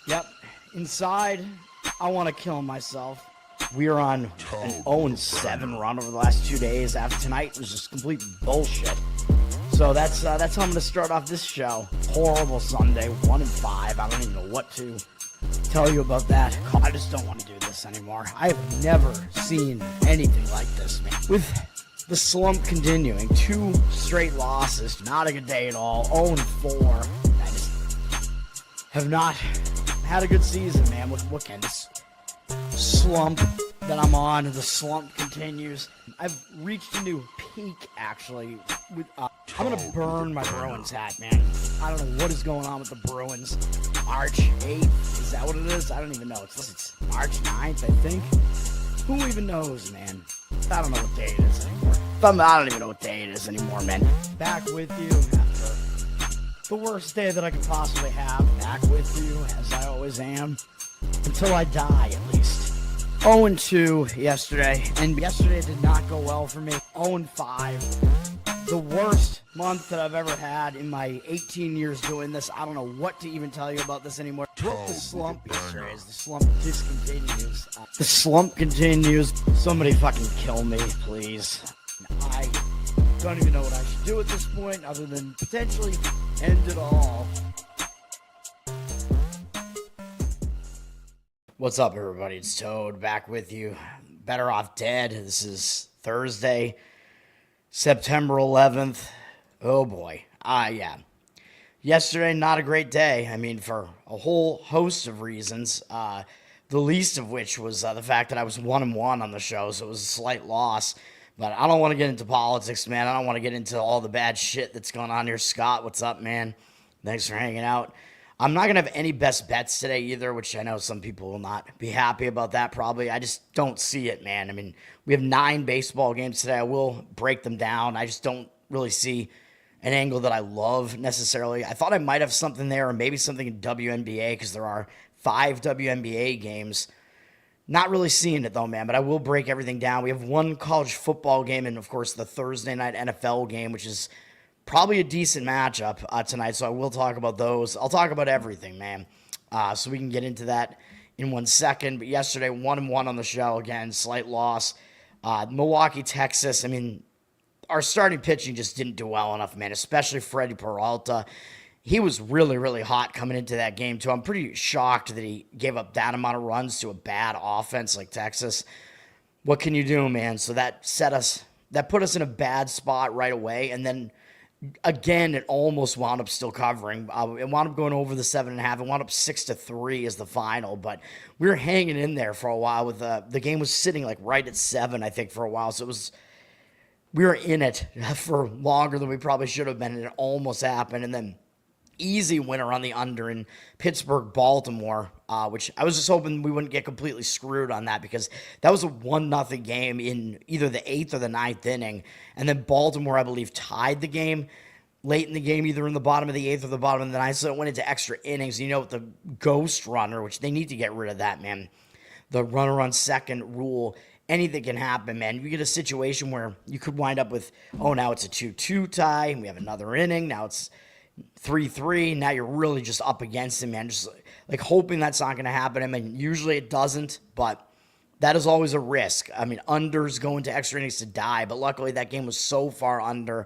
Yep. Inside, I want to kill myself. We are on an 0-7 run over the last 2 days. After tonight was just complete bullshit. So that's how I'm going to start off this show. Horrible Sunday, 1-5. I don't even know what to tell you about that. I just don't want to do this anymore. I have never seen anything like this, man. With the slump continuing, 2 straight losses, not a good day at all. 0-4. I just have not had a good season, man. What can this slump that I'm on? The slump continues. I've reached a new peak, actually. I'm gonna burn my Bruins hat, man. I don't know what is going on with the Bruins. March 8th, is that what it is? I don't even know. It's March 9th, I think. Who even knows, man? I don't know what day it is anymore. I don't even know what day it is anymore, man. Back with you after the worst day that I could possibly have. Back with you, as I always am. Until I die, at least. 0-2 yesterday, and yesterday did not go well for me. 0-5. The worst month that I've ever had in my 18 years doing this. I don't know what to even tell you about this anymore. Broke the slump yesterday as the slump discontinues. The slump continues. Somebody fucking kill me, please. I don't even know what I should do at this point other than potentially end it all. What's up, everybody? It's Toad back with you. Bettor Off Dead. This is Thursday, September 11th. Oh boy. Yeah. Yesterday, not a great day. I mean, for a whole host of reasons. The least of which was the fact that I was 1-1 on the show, so it was a slight loss. But I don't want to get into politics, man. I don't want to get into all the bad shit that's going on here. Scott, what's up, man? Thanks for hanging out. I'm not going to have any best bets today either, which I know some people will not be happy about that probably. I just don't see it, man. I mean, we have 9 baseball games today. I will break them down. I just don't really see an angle that I love necessarily. I thought I might have something there or maybe something in WNBA because there are 5 WNBA games. Not really seeing it though, man, but I will break everything down. We have 1 college football game and, of course, the Thursday night NFL game, which is probably a decent matchup tonight, so I will talk about those. I'll talk about everything, man, so we can get into that in 1 second. But yesterday, 1-1 on the show. Again, slight loss. Milwaukee, Texas. I mean, our starting pitching just didn't do well enough, man, especially Freddie Peralta. He was really, really hot coming into that game, too. I'm pretty shocked that he gave up that amount of runs to a bad offense like Texas. What can you do, man? So that put us in a bad spot right away, and then again, it almost wound up still covering. It wound up going over the 7.5. It wound up 6-3 as the final, but we were hanging in there for a while. With the game was sitting like right at 7, I think, for a while. So we were in it for longer than we probably should have been, and it almost happened. And then easy winner on the under in Pittsburgh, Baltimore, which I was just hoping we wouldn't get completely screwed on that because that was a 1-0 game in either the 8th or the 9th inning. And then Baltimore, I believe, tied the game late in the game, either in the bottom of the 8th or the bottom of the 9th. So it went into extra innings. You know, with the ghost runner, which they need to get rid of that, man. The runner on second rule. Anything can happen, man. You get a situation where you could wind up with, now it's a 2-2 tie, and we have another inning. Now it's 3-3. Now you're really just up against him, man. Just like hoping that's not going to happen. I mean, usually it doesn't, but that is always a risk. I mean, unders go into extra innings to die, but luckily that game was so far under.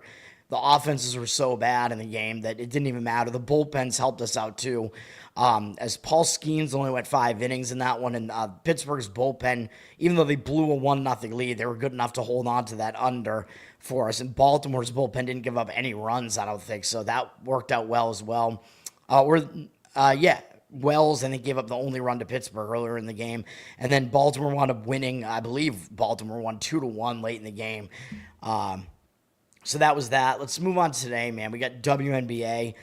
The offenses were so bad in the game that it didn't even matter. The bullpens helped us out too. As Paul Skeens only went 5 innings in that one, and Pittsburgh's bullpen, even though they blew a 1-0 lead, they were good enough to hold on to that under for us. And Baltimore's bullpen didn't give up any runs, I don't think, so that worked out well as well. Wells, and they gave up the only run to Pittsburgh earlier in the game. And then Baltimore wound up winning. I believe Baltimore won 2-1 late in the game. So that was that. Let's move on to today, man. We got WNBA.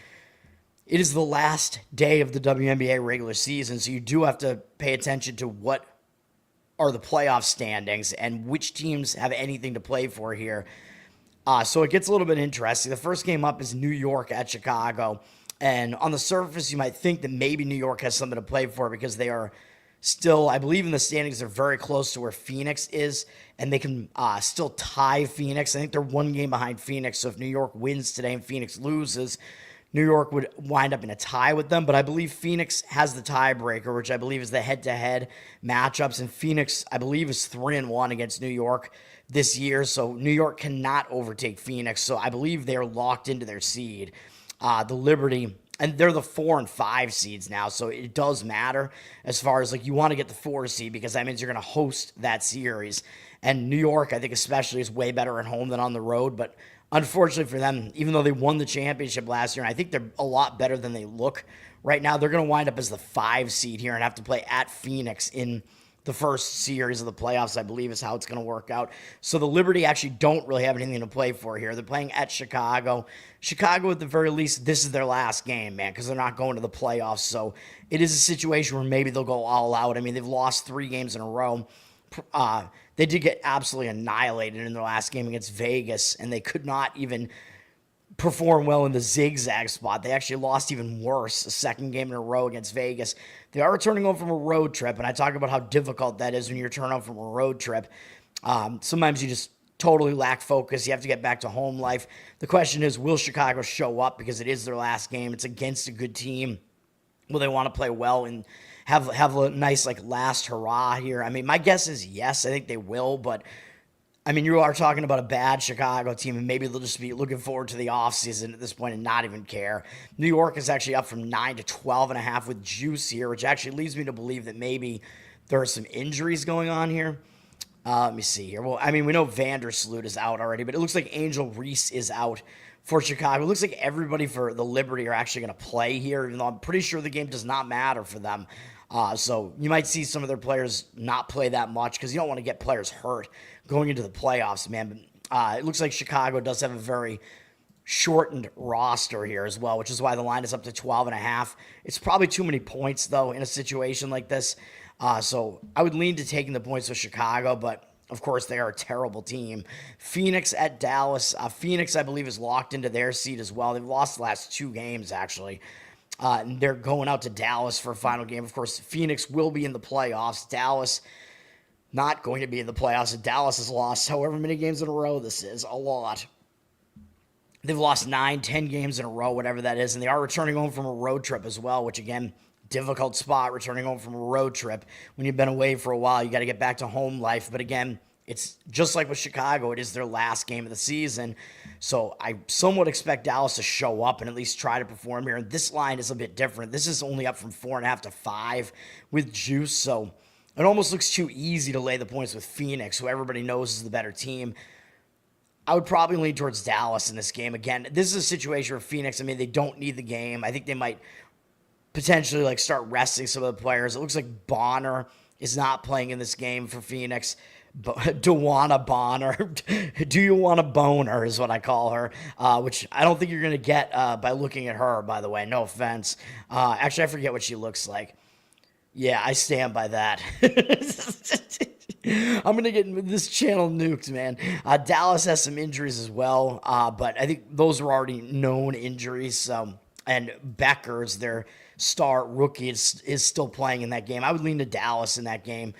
It is the last day of the WNBA regular season, so you do have to pay attention to what are the playoff standings and which teams have anything to play for here. So it gets a little bit interesting. The first game up is New York at Chicago. And on the surface, you might think that maybe New York has something to play for because they are still, I believe in the standings, they're very close to where Phoenix is, and they can still tie Phoenix. I think they're 1 game behind Phoenix, so if New York wins today and Phoenix loses, New York would wind up in a tie with them, but I believe Phoenix has the tiebreaker, which I believe is the head-to-head matchups. And Phoenix, I believe, is 3-1 against New York this year, so New York cannot overtake Phoenix. So I believe they're locked into their seed. The Liberty, and they're the 4 and 5 seeds now, so it does matter as far as like you want to get the 4 seed because that means you're going to host that series. And New York, I think especially, is way better at home than on the road, but unfortunately for them, even though they won the championship last year, and I think they're a lot better than they look right now, they're going to wind up as the 5 seed here and have to play at Phoenix in the first series of the playoffs, I believe is how it's going to work out. So the Liberty actually don't really have anything to play for here. They're playing at Chicago. Chicago, at the very least, this is their last game, man, because they're not going to the playoffs. So it is a situation where maybe they'll go all out. I mean, they've lost 3 games in a row. They did get absolutely annihilated in their last game against Vegas, and they could not even perform well in the zigzag spot. They actually lost even worse, a second game in a row against Vegas. They are returning home from a road trip, and I talk about how difficult that is when you're returning home from a road trip. Sometimes you just totally lack focus. You have to get back to home life. The question is, will Chicago show up because it is their last game? It's against a good team. Will they want to play well and have a nice like last hurrah here? I mean, my guess is yes. I think they will, but I mean, you are talking about a bad Chicago team, and maybe they'll just be looking forward to the offseason at this point and not even care. New York is actually up from 9 to 12.5 with juice here, which actually leads me to believe that maybe there are some injuries going on here. Let me see here. Well, I mean, we know Vandersloot is out already, but it looks like Angel Reese is out for Chicago. It looks like everybody for the Liberty are actually going to play here, even though I'm pretty sure the game does not matter for them. So you might see some of their players not play that much because you don't want to get players hurt going into the playoffs, man. But it looks like Chicago does have a very shortened roster here as well, which is why the line is up to 12.5. It's probably too many points, though, in a situation like this. So I would lean to taking the points with Chicago, but of course, they are a terrible team. Phoenix at Dallas. Phoenix, I believe, is locked into their seed as well. They've lost the last 2 games, actually. And they're going out to Dallas for a final game. Of course, Phoenix will be in the playoffs. Dallas not going to be in the playoffs. Dallas has lost however many games in a row this is. A lot. They've lost 9, 10 games in a row, whatever that is. And they are returning home from a road trip as well, which, again, difficult spot returning home from a road trip. When you've been away for a while, you got to get back to home life. But again, it's just like with Chicago. It is their last game of the season. So I somewhat expect Dallas to show up and at least try to perform here. And this line is a bit different. This is only up from 4.5 to 5 with juice. So it almost looks too easy to lay the points with Phoenix, who everybody knows is the better team. I would probably lean towards Dallas in this game. Again, this is a situation where Phoenix, I mean, they don't need the game. I think they might potentially like start resting some of the players. It looks like Bonner is not playing in this game for Phoenix. Dewana Bonner. Do you want a boner is what I call her, which I don't think you're going to get by looking at her, by the way. No offense. Actually, I forget what she looks like. Yeah, I stand by that. I'm going to get this channel nuked, man. Dallas has some injuries as well, but I think those are already known injuries. So, and Becker's their star rookie is still playing in that game. I would lean to Dallas in that game,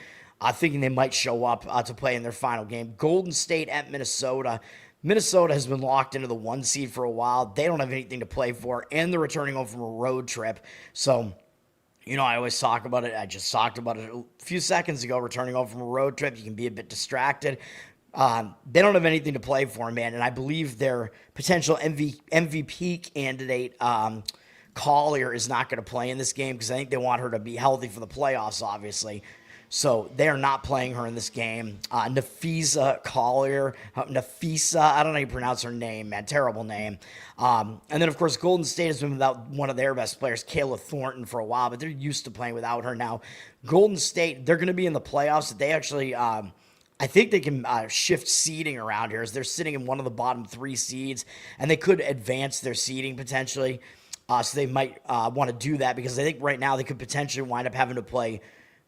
thinking they might show up to play in their final game. Golden State at Minnesota. Minnesota has been locked into the 1 seed for a while. They don't have anything to play for, and they're returning home from a road trip. So, you know, I always talk about it. I just talked about it a few seconds ago. Returning home from a road trip, you can be a bit distracted. They don't have anything to play for, man, and I believe their potential MVP candidate, Collier, is not going to play in this game because I think they want her to be healthy for the playoffs, obviously. So they are not playing her in this game. Nafisa Collier, Nafisa, I don't know how you pronounce her name, man, terrible name. And then, of course, Golden State has been without one of their best players, Kayla Thornton, for a while, but they're used to playing without her now. Golden State, they're going to be in the playoffs. They actually, I think they can shift seeding around here as they're sitting in one of the bottom 3 seeds, and they could advance their seeding potentially. So they might want to do that because I think right now they could potentially wind up having to play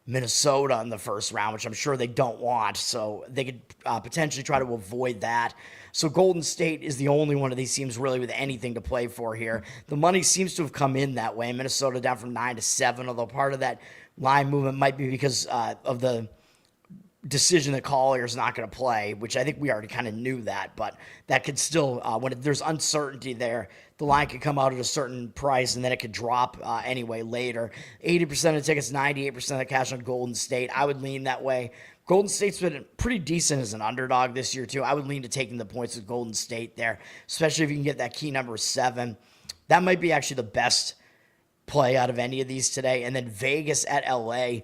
Minnesota in the first round, which I'm sure they don't want. So they could potentially try to avoid that. So Golden State is the only one of these teams really with anything to play for here. The money seems to have come in that way. Minnesota down from 9 to 7, although part of that line movement might be because of the decision that Collier is not going to play, which I think we already kind of knew that, but that could still, when there's uncertainty there, the line could come out at a certain price and then it could drop anyway later. 80% of the tickets, 98% of the cash on Golden State. I would lean that way. Golden State's been pretty decent as an underdog this year, too. I would lean to taking the points with Golden State there, especially if you can get that key number 7. That might be actually the best play out of any of these today. And then Vegas at LA.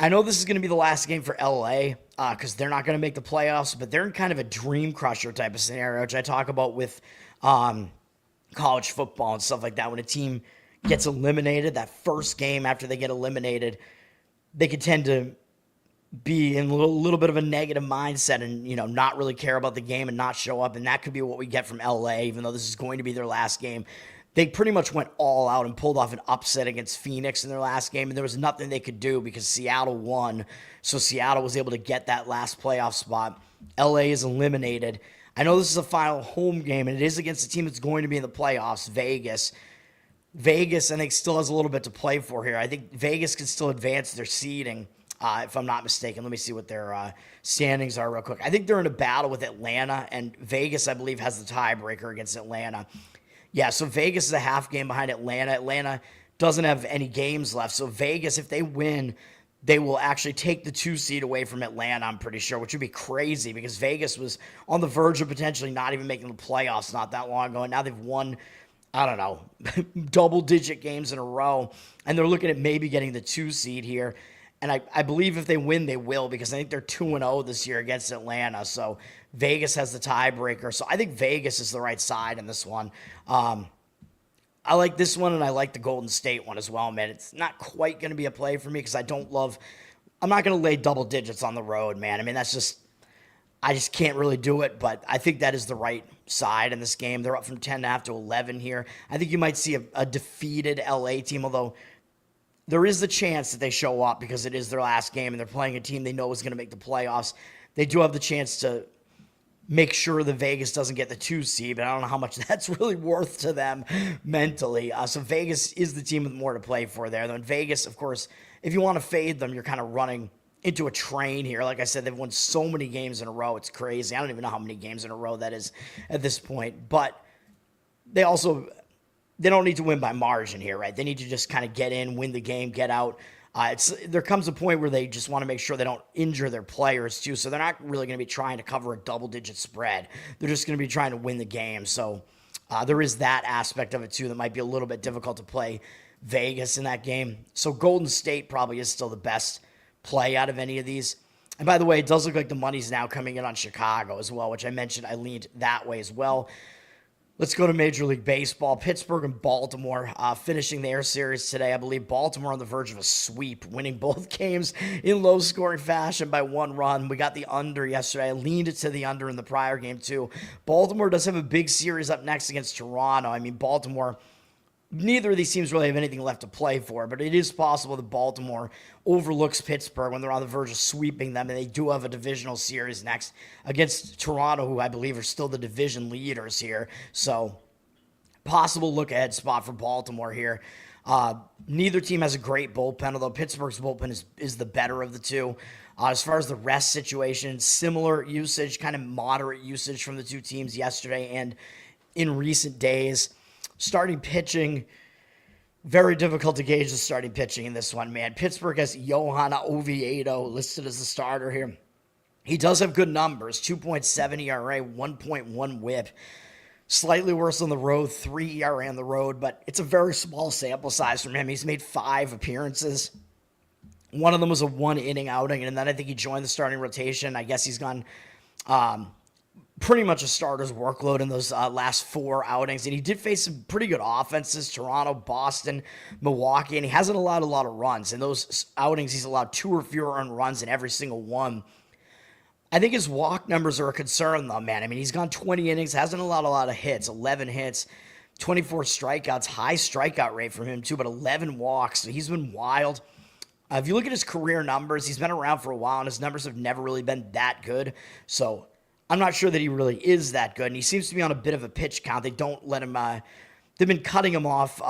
I know this is going to be the last game for LA because they're not going to make the playoffs, but they're in kind of a dream crusher type of scenario, which I talk about with college football and stuff like that. When a team gets eliminated, that first game after they get eliminated, they could tend to be in a little bit of a negative mindset and, not really care about the game and not show up. And that could be what we get from LA, even though this is going to be their last game. They pretty much went all out and pulled off an upset against Phoenix in their last game, and there was nothing they could do because Seattle won. So Seattle was able to get that last playoff spot. LA is eliminated. I know this is a final home game, and it is against a team that's going to be in the playoffs, Vegas. Vegas, I think, still has a little bit to play for here. I think Vegas can still advance their seeding, if I'm not mistaken. Let me see what their standings are real quick. I think they're in a battle with Atlanta, and Vegas, I believe, has the tiebreaker against Atlanta. Yeah, so Vegas is a half game behind Atlanta. Atlanta doesn't have any games left. So Vegas, if they win, they will actually take the 2 seed away from Atlanta, I'm pretty sure, which would be crazy because Vegas was on the verge of potentially not even making the playoffs not that long ago. And now they've won, I don't know, double-digit games in a row. And they're looking at maybe getting the 2 seed here. And I believe if they win, they will because I think they're 2-0 this year against Atlanta. So Vegas has the tiebreaker. So I think Vegas is the right side in this one. I like this one, and I like the Golden State one as well, man. It's not quite going to be a play for me because I'm not going to lay double digits on the road, man. I mean, I just can't really do it, but I think that is the right side in this game. They're up from 10.5 to 11 here. I think you might see a defeated LA team, although there is the chance that they show up because it is their last game and they're playing a team they know is going to make the playoffs. They do have the chance to make sure that Vegas doesn't get the 2 seed, but I don't know how much that's really worth to them mentally. So Vegas is the team with more to play for there. Then Vegas, of course, if you want to fade them, you're kind of running into a train here. Like I said, they've won so many games in a row. It's crazy. I don't even know how many games in a row that is at this point. But they don't need to win by margin here, right? They need to just kind of get in, win the game, get out. There comes a point where they just want to make sure they don't injure their players too. So they're not really going to be trying to cover a double-digit spread. They're just going to be trying to win the game. So there is that aspect of it too that might be a little bit difficult to play Vegas in that game. So Golden State probably is still the best play out of any of these. And by the way, it does look like the money's now coming in on Chicago as well, which I mentioned I leaned that way as well. Let's go to Major League Baseball. Pittsburgh and Baltimore finishing their series today. I believe Baltimore on the verge of a sweep, winning both games in low-scoring fashion by 1 run. We got the under yesterday. I leaned it to the under in the prior game, too. Baltimore does have a big series up next against Toronto. I mean, Baltimore, neither of these teams really have anything left to play for, but it is possible that Baltimore overlooks Pittsburgh when they're on the verge of sweeping them, and they do have a divisional series next against Toronto, who I believe are still the division leaders here. So, possible look-ahead spot for Baltimore here. Neither team has a great bullpen, although Pittsburgh's bullpen is the better of the two. As far as the rest situation, similar usage, kind of moderate usage from the two teams yesterday and in recent days. Starting pitching, very difficult to gauge the starting pitching in this one, man. Pittsburgh has Johan Oviedo listed as the starter here. He does have good numbers, 2.7 ERA, 1.1 whip. Slightly worse on the road, 3 ERA on the road, but it's a very small sample size from him. He's made 5 appearances. One of them was a 1-inning outing, and then I think he joined the starting rotation. I guess he's gone pretty much a starter's workload in those last 4 outings. And he did face some pretty good offenses, Toronto, Boston, Milwaukee, and he hasn't allowed a lot of runs. In those outings, he's allowed 2 or fewer earned runs in every single one. I think his walk numbers are a concern, though, man. I mean, he's gone 20 innings, hasn't allowed a lot of hits, 11 hits, 24 strikeouts, high strikeout rate from him, too, but 11 walks. So he's been wild. If you look at his career numbers, he's been around for a while, and his numbers have never really been that good. So I'm not sure that he really is that good, and he seems to be on a bit of a pitch count. They don't let him, they've been cutting him off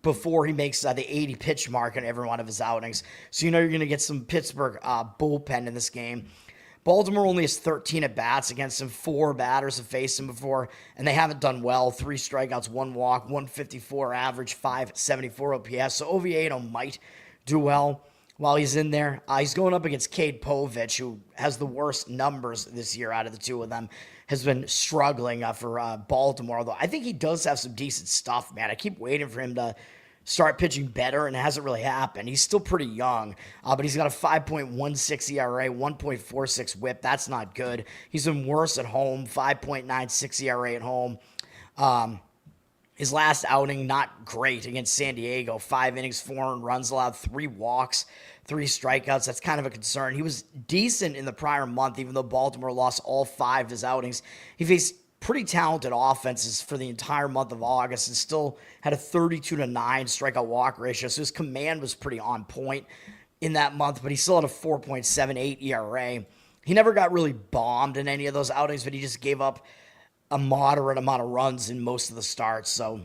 before he makes the 80 pitch mark in every one of his outings. So you know you're going to get some Pittsburgh bullpen in this game. Baltimore only has 13 at-bats against him. 4 batters have faced him before, and they haven't done well. 3 strikeouts, 1 walk, 154 average, 574 OPS. So Oviedo might do well while he's in there. He's going up against Cade Povich, who has the worst numbers this year out of the two of them. Has been struggling for Baltimore, although I think he does have some decent stuff, man. I keep waiting for him to start pitching better, and it hasn't really happened. He's still pretty young, but he's got a 5.16 ERA, 1.46 whip. That's not good. He's been worse at home, 5.96 ERA at home. His last outing, not great against San Diego. 5 innings, 4 earned runs allowed, 3 walks, 3 strikeouts. That's kind of a concern. He was decent in the prior month, even though Baltimore lost all 5 of his outings. He faced pretty talented offenses for the entire month of August and still had a 32-9 strikeout walk ratio. So his command was pretty on point in that month, but he still had a 4.78 ERA. He never got really bombed in any of those outings, but he just gave up a moderate amount of runs in most of the starts. So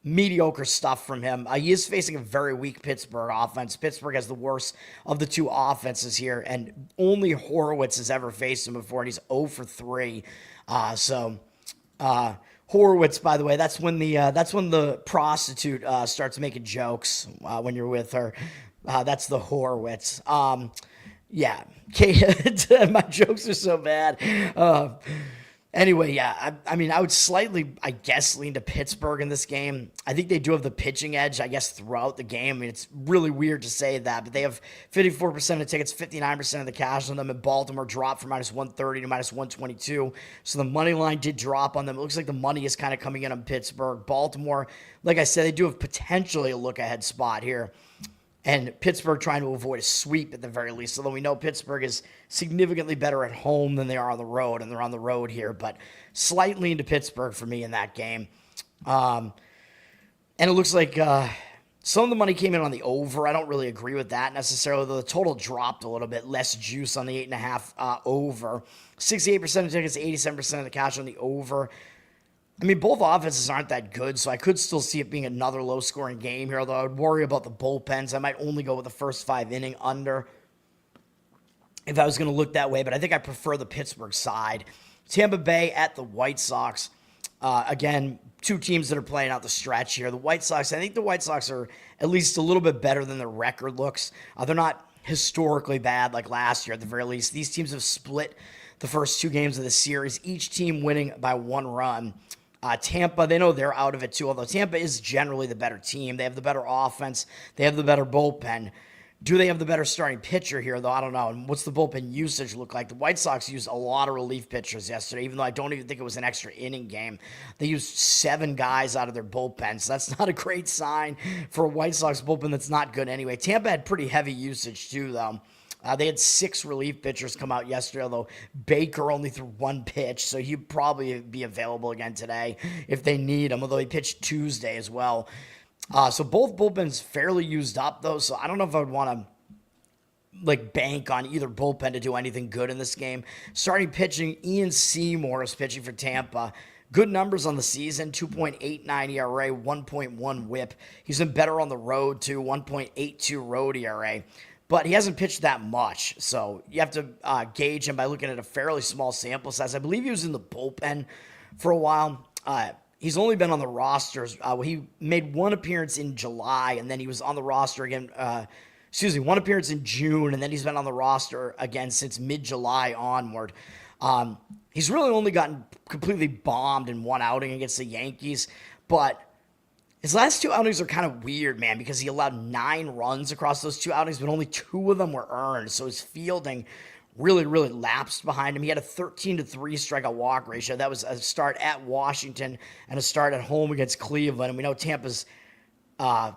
mediocre stuff from him. He is facing a very weak Pittsburgh offense. Pittsburgh has the worst of the 2 offenses here, and only Horowitz has ever faced him before, and he's 0 for 3. Horowitz, by the way, that's when the prostitute starts making jokes when you're with her. That's the Horowitz. Yeah, my jokes are so bad. Anyway, yeah, I mean, I would slightly, I guess, lean to Pittsburgh in this game. I think they do have the pitching edge, I guess, throughout the game. I mean, it's really weird to say that, but they have 54% of the tickets, 59% of the cash on them, and Baltimore dropped from -130 to -122. So the money line did drop on them. It looks like the money is kind of coming in on Pittsburgh. Baltimore, like I said, they do have potentially a look-ahead spot here. And Pittsburgh trying to avoid a sweep at the very least, although we know Pittsburgh is significantly better at home than they are on the road, and they're on the road here, but slightly into Pittsburgh for me in that game. And it looks like some of the money came in on the over. I don't really agree with that necessarily, though the total dropped a little bit. Less juice on the 8.5 over. 68% of tickets, 87% of the cash on the over. I mean, both offenses aren't that good, so I could still see it being another low-scoring game here, although I would worry about the bullpens. I might only go with the first 5 inning under if I was going to look that way, but I think I prefer the Pittsburgh side. Tampa Bay at the White Sox. Again, 2 teams that are playing out the stretch here. The White Sox, I think the White Sox are at least a little bit better than their record looks. They're not historically bad like last year at the very least. These teams have split the first 2 games of the series, each team winning by 1 run. Tampa, they know they're out of it too, although Tampa is generally the better team. They have the better offense. They have the better bullpen. Do they have the better starting pitcher here, though? I don't know. And what's the bullpen usage look like? The White Sox used a lot of relief pitchers yesterday, even though I don't even think it was an extra inning game. They used 7 guys out of their bullpen, so that's not a great sign for a White Sox bullpen that's not good anyway. Tampa had pretty heavy usage too, though. They had 6 relief pitchers come out yesterday, although Baker only threw 1 pitch, so he'd probably be available again today if they need him, although he pitched Tuesday as well. So both bullpens fairly used up, though, so I don't know if I would want to bank on either bullpen to do anything good in this game. Starting pitching, Ian Seymour is pitching for Tampa. Good numbers on the season, 2.89 ERA, 1.1 whip. He's been better on the road, too, 1.82 road ERA. But he hasn't pitched that much, so you have to gauge him by looking at a fairly small sample size. I believe he was in the bullpen for a while. He's only been on the rosters. He made 1 appearance in July, and then he was on the roster again. 1 appearance in June, and then he's been on the roster again since mid-July onward. He's really only gotten completely bombed in 1 outing against the Yankees, but his last 2 outings are kind of weird, man, because he allowed 9 runs across those 2 outings, but only 2 of them were earned. So his fielding really, really lapsed behind him. He had a 13-3 strikeout walk ratio. That was a start at Washington and a start at home against Cleveland. And we know Tampa's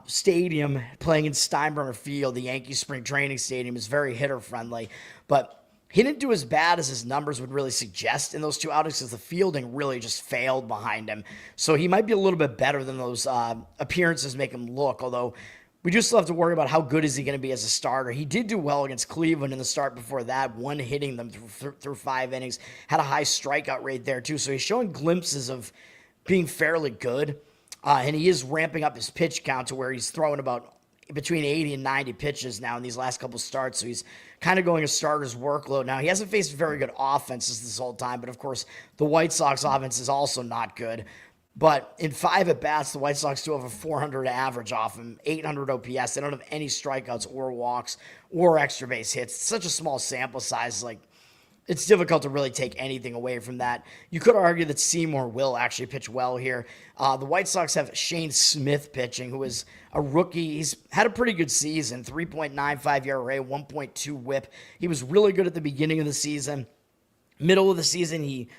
stadium, playing in Steinbrenner Field, the Yankees spring training stadium, is very hitter-friendly. But he didn't do as bad as his numbers would really suggest in those 2 outings because the fielding really just failed behind him. So he might be a little bit better than those appearances make him look, although we do still have to worry about how good is he going to be as a starter. He did do well against Cleveland in the start before that, hitting them through 5 innings, had a high strikeout rate there too. So he's showing glimpses of being fairly good. And he is ramping up his pitch count to where he's throwing about between 80 and 90 pitches now in these last couple starts. So he's kind of going a starter's workload now. He hasn't faced very good offenses this whole time, but of course, the White Sox offense is also not good. But in 5 at-bats, the White Sox do have a 400 average off him, 800 OPS. They don't have any strikeouts or walks or extra base hits. It's such a small sample size. Like, it's difficult to really take anything away from that. You could argue that Seymour will actually pitch well here. The White Sox have Shane Smith pitching, who is a rookie. He's had a pretty good season, 3.95 ERA, 1.2 whip. He was really good at the beginning of the season. Middle of the season, he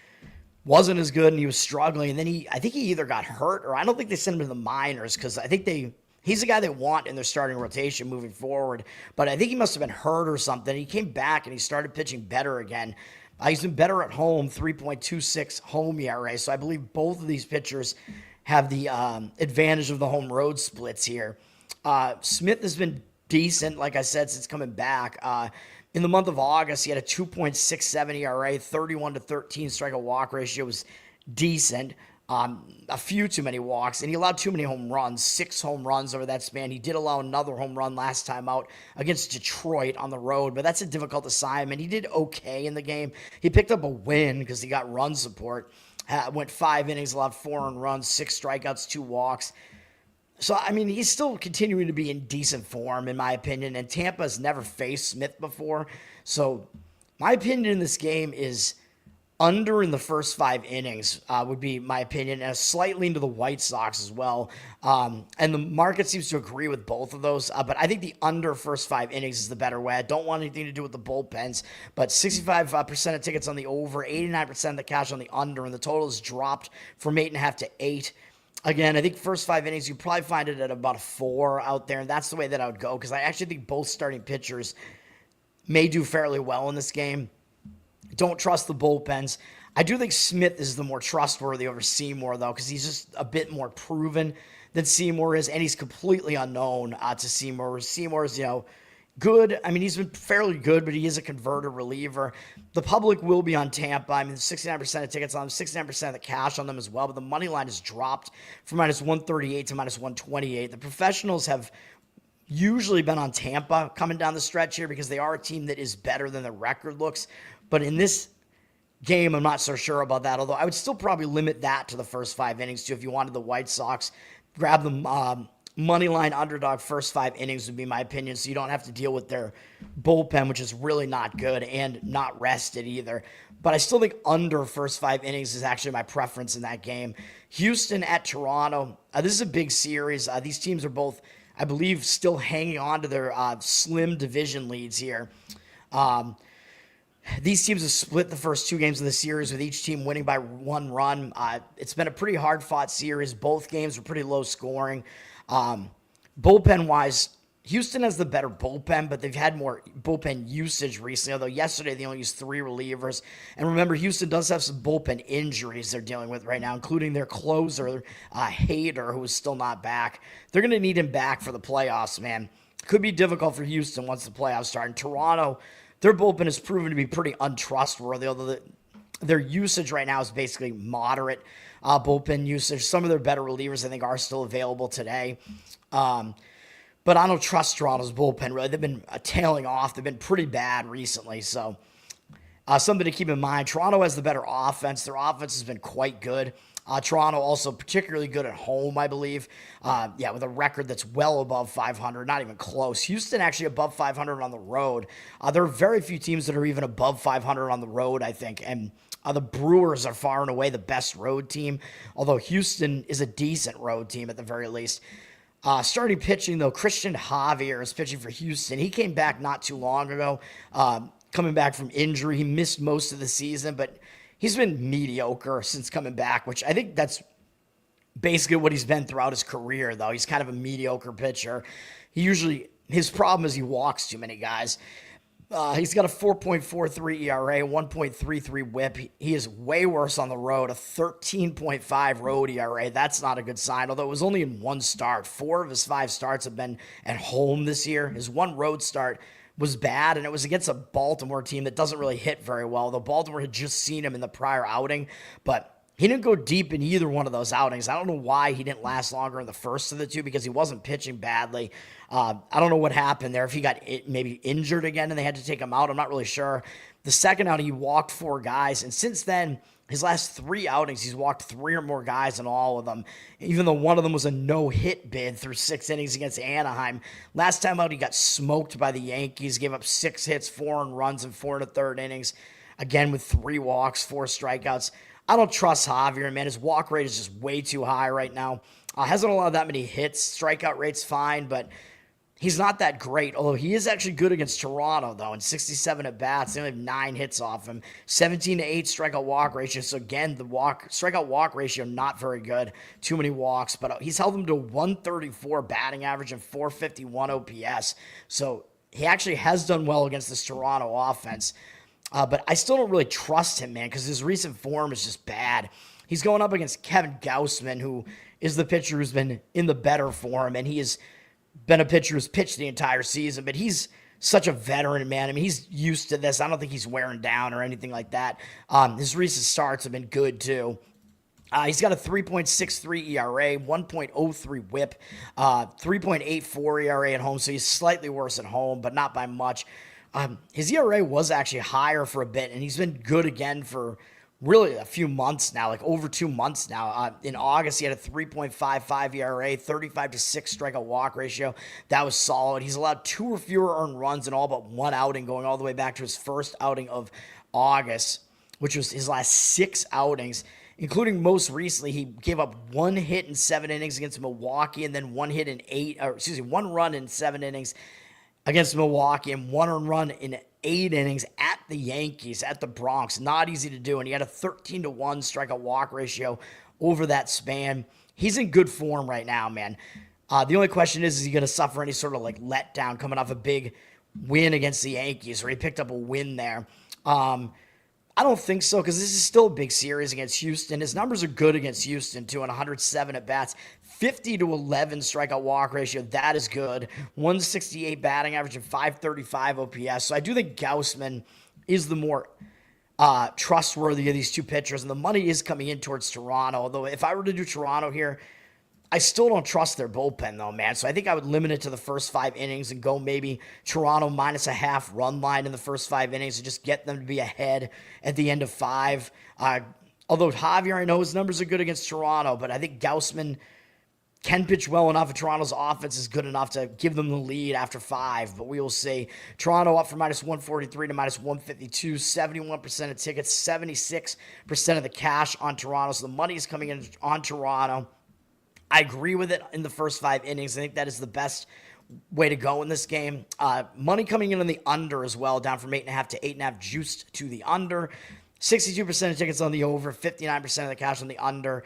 wasn't as good and he was struggling. And then I think he either got hurt or I don't think they sent him to the minors because I think he's a guy they want in their starting rotation moving forward. But I think he must have been hurt or something. He came back and he started pitching better again. He's been better at home, 3.26 home ERA. So I believe both of these pitchers have the advantage of the home road splits here. Smith has been decent, like I said, since coming back. In the month of August, he had a 2.67 ERA, 31 to 13 strikeout walk ratio was decent. A few too many walks, and he allowed too many home runs, 6 home runs over that span. He did allow another home run last time out against Detroit on the road, but that's a difficult assignment. He did okay in the game. He picked up a win because he got run support. Went 5 innings, allowed 4 earned runs, 6 strikeouts, 2 walks. So, I mean, he's still continuing to be in decent form, in my opinion, and Tampa has never faced Smith before. So, my opinion in this game is under in the first 5 innings would be my opinion, and slightly into the White Sox as well. And the market seems to agree with both of those, but I think the under first 5 innings is the better way. I don't want anything to do with the bullpens, but 65% of tickets on the over, 89% of the cash on the under, and the total has dropped from 8.5 to 8. Again, I think first 5 innings, you probably find it at about a 4 out there, and that's the way that I would go, because I actually think both starting pitchers may do fairly well in this game. Don't trust the bullpens. I do think Smith is the more trustworthy over Seymour, though, because he's just a bit more proven than Seymour is, and he's completely unknown to Seymour. Seymour's, good. I mean, he's been fairly good, but he is a converter reliever. The public will be on Tampa. I mean, 69% of tickets on them, 69% of the cash on them as well, but the money line has dropped from -138 to -128. The professionals have usually been on Tampa coming down the stretch here because they are a team that is better than the record looks. But in this game, I'm not so sure about that, although I would still probably limit that to the first 5 innings, too. If you wanted the White Sox, grab the money line underdog first 5 innings would be my opinion, so you don't have to deal with their bullpen, which is really not good and not rested either. But I still think under first 5 innings is actually my preference in that game. Houston at Toronto. This is a big series. These teams are both, I believe, still hanging on to their slim division leads here. These teams have split the first 2 games of the series with each team winning by 1 run. It's been a pretty hard-fought series. Both games were pretty low scoring. Bullpen-wise, Houston has the better bullpen, but they've had more bullpen usage recently, although yesterday they only used 3 relievers. And remember, Houston does have some bullpen injuries they're dealing with right now, including their closer, Hader, who is still not back. They're going to need him back for the playoffs, man. Could be difficult for Houston once the playoffs start. And Toronto, their bullpen has proven to be pretty untrustworthy, although their usage right now is basically moderate bullpen usage. Some of their better relievers, I think, are still available today. But I don't trust Toronto's bullpen, really. They've been tailing off. They've been pretty bad recently, so something to keep in mind. Toronto has the better offense. Their offense has been quite good. Toronto also particularly good at home, I believe. With a record that's well above 500, not even close. Houston actually above 500 on the road. There are very few teams that are even above 500 on the road, I think, and the Brewers are far and away the best road team, although Houston is a decent road team at the very least. Starting pitching, though, Christian Javier is pitching for Houston. He came back not too long ago, coming back from injury. He missed most of the season, but he's been mediocre since coming back, which I think that's basically what he's been throughout his career, though. He's kind of a mediocre pitcher. His problem is he walks too many guys. He's got a 4.43 ERA, 1.33 whip. He is way worse on the road, a 13.5 road ERA. That's not a good sign, although it was only in 1 start. 4 of his 5 starts have been at home this year. His 1 road start was bad, and it was against a Baltimore team that doesn't really hit very well, though Baltimore had just seen him in the prior outing. But He didn't go deep in either one of those outings. I don't know why he didn't last longer in the first of the two because he wasn't pitching badly. I don't know what happened there. If he got maybe injured again and they had to take him out, I'm not really sure. The second outing, he walked 4 guys. And since then, his last 3 outings, he's walked 3 or more guys in all of them, even though one of them was a no-hit bid through 6 innings against Anaheim. Last time out, he got smoked by the Yankees, gave up 6 hits, 4 earned runs in 4 1/3 innings, again with 3 walks, 4 strikeouts. I don't trust Javier, man. His walk rate is just way too high right now. Hasn't allowed that many hits. Strikeout rate's fine, but he's not that great. Although he is actually good against Toronto, though, in 67 at-bats. They only have 9 hits off him. 17-8 strikeout walk ratio. So, again, the strikeout walk ratio not very good. Too many walks. But he's held them to 134 batting average and 451 OPS. So, he actually has done well against this Toronto offense. But I still don't really trust him, man, because his recent form is just bad. He's going up against Kevin Gausman, who is the pitcher who's been in the better form, and he has been a pitcher who's pitched the entire season, but he's such a veteran, man. I mean, he's used to this. I don't think he's wearing down or anything like that. His recent starts have been good, too. He's got a 3.63 ERA, 1.03 whip, 3.84 ERA at home, so he's slightly worse at home, but not by much. His ERA was actually higher for a bit, and he's been good again for really a few months now, like over 2 months now. In August, he had a 3.55 ERA, 35-6 strikeout walk ratio. That was solid. He's allowed 2 or fewer earned runs in all but 1 outing, going all the way back to his first outing of August, which was his last 6 outings, including most recently, he gave up 1 hit in 7 innings against Milwaukee, and then 1 run in 7 innings against Milwaukee, and 1 earned run in 8 innings at the Yankees, at the Bronx. Not easy to do, and he had a 13-1 strikeout walk ratio over that span. He's in good form right now, man. The only question is he going to suffer any sort of like letdown coming off a big win against the Yankees, or he picked up a win there? I don't think so, because this is still a big series against Houston. His numbers are good against Houston, too, on 107 at-bats. 50-11 strikeout walk ratio. That is good. 168 batting average and 535 OPS. So I do think Gausman is the more trustworthy of these two pitchers, and the money is coming in towards Toronto. Although if I were to do Toronto here, I still don't trust their bullpen, though, man. So I think I would limit it to the first 5 innings and go maybe Toronto minus a half run line in the first 5 innings and just get them to be ahead at the end of 5. Although Javier, I know his numbers are good against Toronto, but I think Gausman can pitch well enough, and Toronto's offense is good enough to give them the lead after 5. But we will see. Toronto up from minus 143 to minus 152, 71% of tickets, 76% of the cash on Toronto. So the money is coming in on Toronto. I agree with it in the first 5 innings. I think that is the best way to go in this game. Money coming in on the under as well, down from 8.5 to 8.5, juiced to the under. 62% of tickets on the over, 59% of the cash on the under.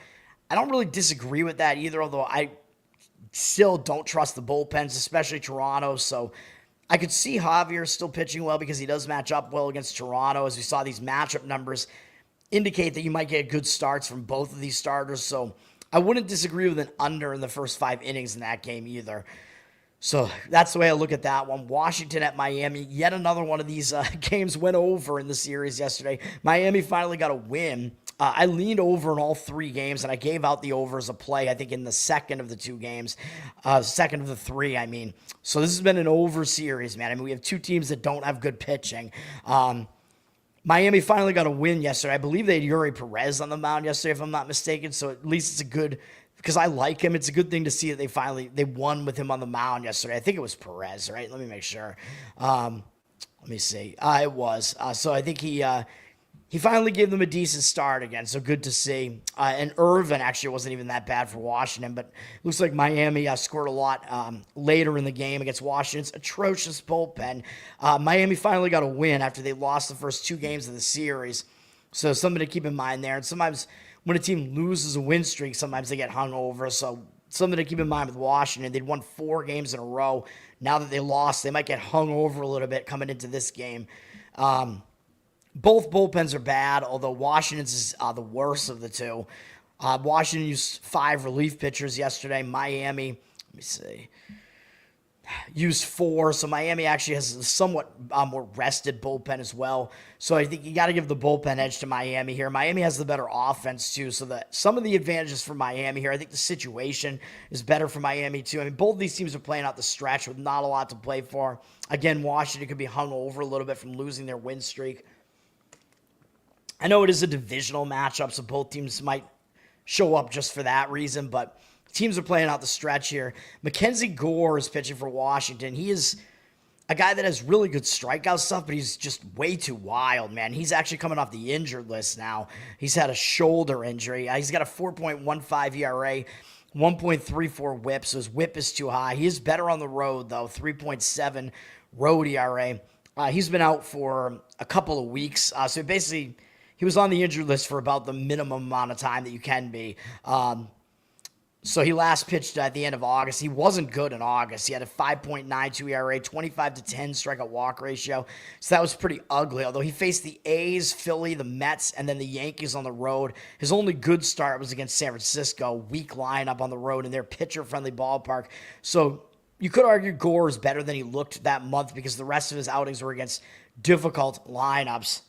I don't really disagree with that either, although I still don't trust the bullpens, especially Toronto. So I could see Javier still pitching well because he does match up well against Toronto, as we saw these matchup numbers indicate that you might get good starts from both of these starters. So I wouldn't disagree with an under in the first 5 innings in that game either. So that's the way I look at that one. Washington at Miami. Yet another one of these games went over in the series yesterday. Miami finally got a win. I leaned over in all 3 games, and I gave out the over as a play, I think, in the second of the 2 games. Second of the 3, I mean. So this has been an over series, man. I mean, we have 2 teams that don't have good pitching. Miami finally got a win yesterday. I believe they had Yuri Perez on the mound yesterday, if I'm not mistaken. So at least it's a good, because I like him, it's a good thing to see that they won with him on the mound yesterday. I think it was Perez, right? Let me make sure. Let me see. It was. So I think he finally gave them a decent start again, so good to see. And Irvin actually wasn't even that bad for Washington, but looks like Miami scored a lot later in the game against Washington's atrocious bullpen. Miami finally got a win after they lost the first 2 games of the series, so something to keep in mind there. And sometimes when a team loses a win streak, sometimes they get hung over, so something to keep in mind with Washington. They'd won 4 games in a row. Now that they lost, they might get hung over a little bit coming into this game. Both bullpens are bad, although Washington's is the worst of the 2. Washington used 5 relief pitchers yesterday. Miami, let me see, used 4, so Miami actually has a somewhat more rested bullpen as well. So I think you got to give the bullpen edge to Miami here. Miami has the better offense too, so that some of the advantages for Miami here. I think the situation is better for Miami too. I mean, both of these teams are playing out the stretch with not a lot to play for. Again, Washington could be hung over a little bit from losing their win streak. I know it is a divisional matchup, so both teams might show up just for that reason, but teams are playing out the stretch here. Mackenzie Gore is pitching for Washington. He is a guy that has really good strikeout stuff, but he's just way too wild, man. He's actually coming off the injured list now. He's had a shoulder injury. He's got a 4.15 ERA, 1.34 whip, so his whip is too high. He is better on the road, though, 3.7 road ERA. He's been out for a couple of weeks, so basically he was on the injured list for about the minimum amount of time that you can be. So he last pitched at the end of August. He wasn't good in August. He had a 5.92 ERA, 25 to 10 strikeout walk ratio. So that was pretty ugly. Although he faced the A's, Philly, the Mets, and then the Yankees on the road. His only good start was against San Francisco. Weak lineup on the road in their pitcher-friendly ballpark. So you could argue Gore is better than he looked that month because the rest of his outings were against difficult lineups.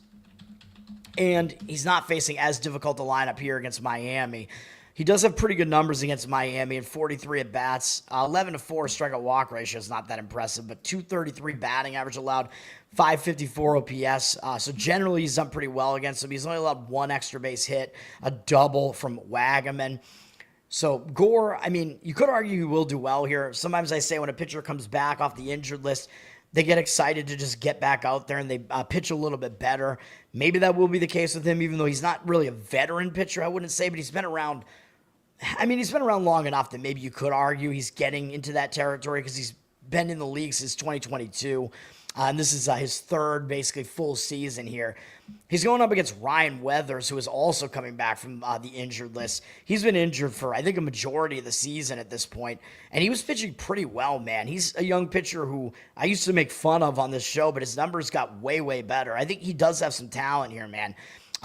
And he's not facing as difficult a lineup here against Miami. He does have pretty good numbers against Miami and 43 at-bats. 11 to 4 strikeout walk ratio is not that impressive, but 233 batting average allowed, 554 OPS. So generally he's done pretty well against him. He's only allowed 1 extra base hit, a double from Wagaman. So Gore, I mean, you could argue he will do well here. Sometimes I say when a pitcher comes back off the injured list, they get excited to just get back out there and they pitch a little bit better. Maybe that will be the case with him, even though he's not really a veteran pitcher, I wouldn't say, but he's been around. I mean, he's been around long enough that maybe you could argue he's getting into that territory because he's been in the league since 2022. And this is his third, basically, full season here. He's going up against Ryan Weathers, who is also coming back from the injured list. He's been injured for, I think, a majority of the season at this point, and he was pitching pretty well, man. He's a young pitcher who I used to make fun of on this show, but his numbers got way, way better. I think he does have some talent here, man.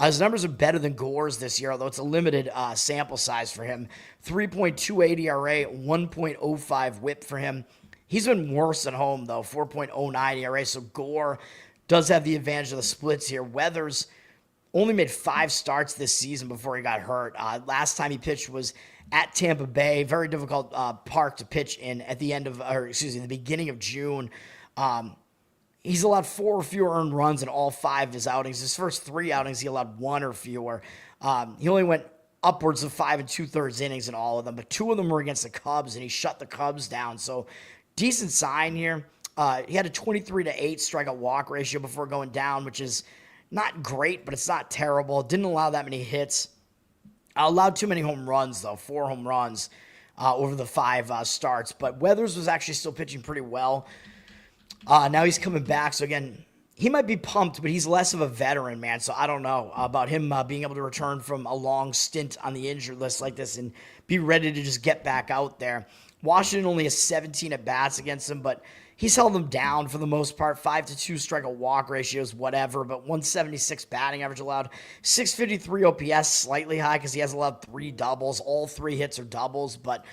His numbers are better than Gore's this year, although it's a limited sample size for him. 3.28 ERA, 1.05 whip for him. He's been worse at home, though, 4.09 ERA, so Gore does have the advantage of the splits here. Weathers only made 5 starts this season before he got hurt. Last time he pitched was at Tampa Bay, very difficult park to pitch in at the the beginning of June. He's allowed 4 or fewer earned runs in all 5 of his outings. His first 3 outings, he allowed 1 or fewer. He only went upwards of 5 2/3 innings in all of them, but 2 of them were against the Cubs, and he shut the Cubs down. So decent sign here. He had a 23 to 8 strikeout walk ratio before going down, which is not great, but it's not terrible. Didn't allow that many hits. Allowed too many home runs, though, 4 home runs over the 5 starts. But Weathers was actually still pitching pretty well. Now he's coming back, so again, he might be pumped, but he's less of a veteran, man, so I don't know about him being able to return from a long stint on the injured list like this and be ready to just get back out there. Washington only has 17 at-bats against him, but he's held them down for the most part. 5 to 2 strikeout walk ratios, whatever, but 176 batting average allowed. 653 OPS, slightly high because he has allowed 3 doubles. All 3 hits are doubles, but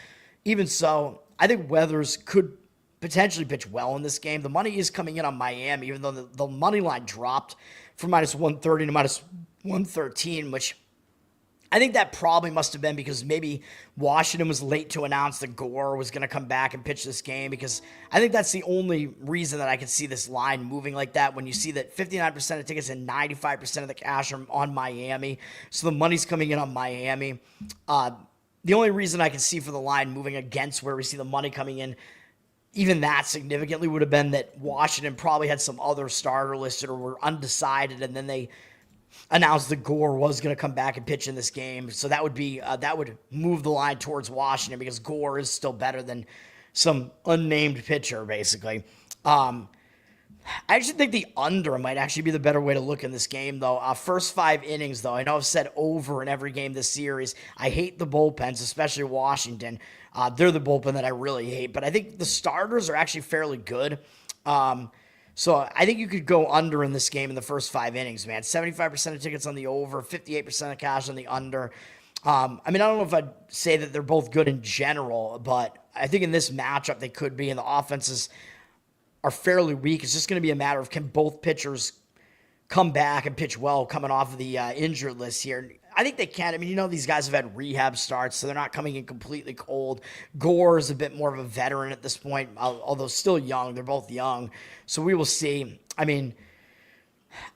even so, I think Weathers could potentially pitch well in this game. The money is coming in on Miami, even though the money line dropped from -130 to -113, which I think that probably must have been because maybe Washington was late to announce that Gore was going to come back and pitch this game, because I think that's the only reason that I could see this line moving like that when you see that 59% of tickets and 95% of the cash are on Miami. So the money's coming in on Miami. The only reason I can see for the line moving against where we see the money coming in, even that significantly, would have been that Washington probably had some other starter listed or were undecided, and then they announced that Gore was going to come back and pitch in this game. So that would be that would move the line towards Washington because Gore is still better than some unnamed pitcher, basically. I actually think the under might actually be the better way to look in this game, though. First 5 innings, though. I know I've said over in every game this series. I hate the bullpens, especially Washington. They're the bullpen that I really hate. But I think the starters are actually fairly good. So I think you could go under in this game in the first 5 innings, man. 75% of tickets on the over, 58% of cash on the under. I mean, I don't know if I'd say that they're both good in general, but I think in this matchup they could be, and the offenses are fairly weak. It's just going to be a matter of can both pitchers come back and pitch well coming off of the injured list here. I think they can. I mean, these guys have had rehab starts, so they're not coming in completely cold. Gore is a bit more of a veteran at this point, although still young. They're both young. So we will see. I mean,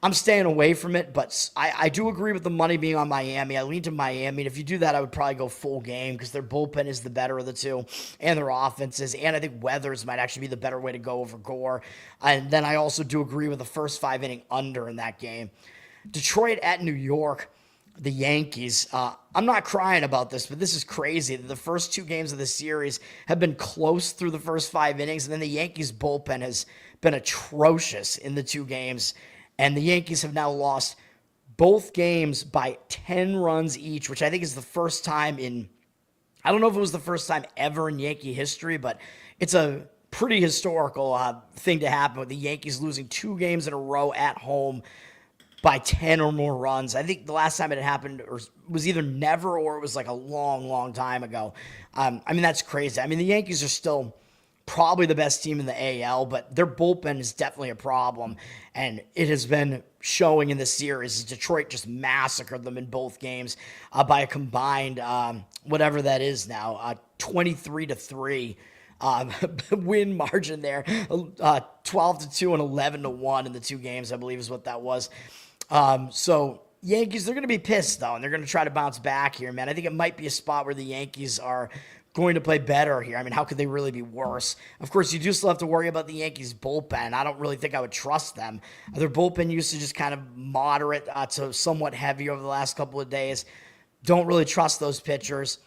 I'm staying away from it, but I do agree with the money being on Miami. I lean to Miami, and if you do that, I would probably go full game because their bullpen is the better of the two, and their offenses, and I think Weathers might actually be the better way to go over Gore. And then I also do agree with the first 5-inning under in that game. Detroit at New York, the Yankees. I'm not crying about this, but this is crazy. The first 2 games of the series have been close through the first 5 innings, and then the Yankees bullpen has been atrocious in the 2 games. And the Yankees have now lost both games by 10 runs each, which I think is the first time I don't know if it was the first time ever in Yankee history, but it's a pretty historical thing to happen with the Yankees losing 2 games in a row at home by 10 or more runs. I think the last time it happened was either never or it was like a long, long time ago. I mean, that's crazy. I mean, the Yankees are still probably the best team in the AL, but their bullpen is definitely a problem, and it has been showing in this series. Detroit just massacred them in both games by a combined whatever that is now, 23-3 win margin there, 12-2 and 11-1 in the 2 games, I believe is what that was. So Yankees, they're going to be pissed though, and they're going to try to bounce back here, man. I think it might be a spot where the Yankees are going to play better here. I mean, how could they really be worse? Of course, you do still have to worry about the Yankees bullpen. I don't really think I would trust them. Their bullpen usage is kind of moderate to somewhat heavy over the last couple of days. Don't really trust those pitchers.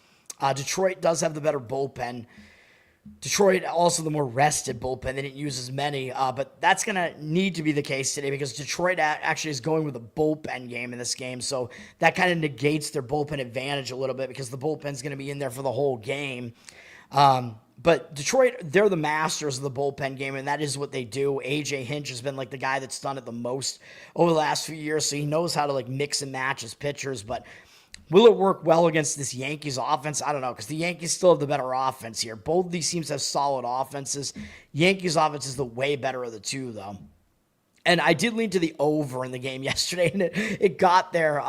Detroit does have the better bullpen. Detroit also the more rested bullpen. They didn't use as many, but that's going to need to be the case today because Detroit actually is going with a bullpen game in this game, so that kind of negates their bullpen advantage a little bit because the bullpen's going to be in there for the whole game. But Detroit, they're the masters of the bullpen game, and that is what they do. A.J. Hinch has been like the guy that's done it the most over the last few years, so he knows how to like mix and match his pitchers, but will it work well against this Yankees offense? I don't know, because the Yankees still have the better offense here. Both of these teams have solid offenses. Yankees offense is the way better of the two, though. And I did lean to the over in the game yesterday, and it got there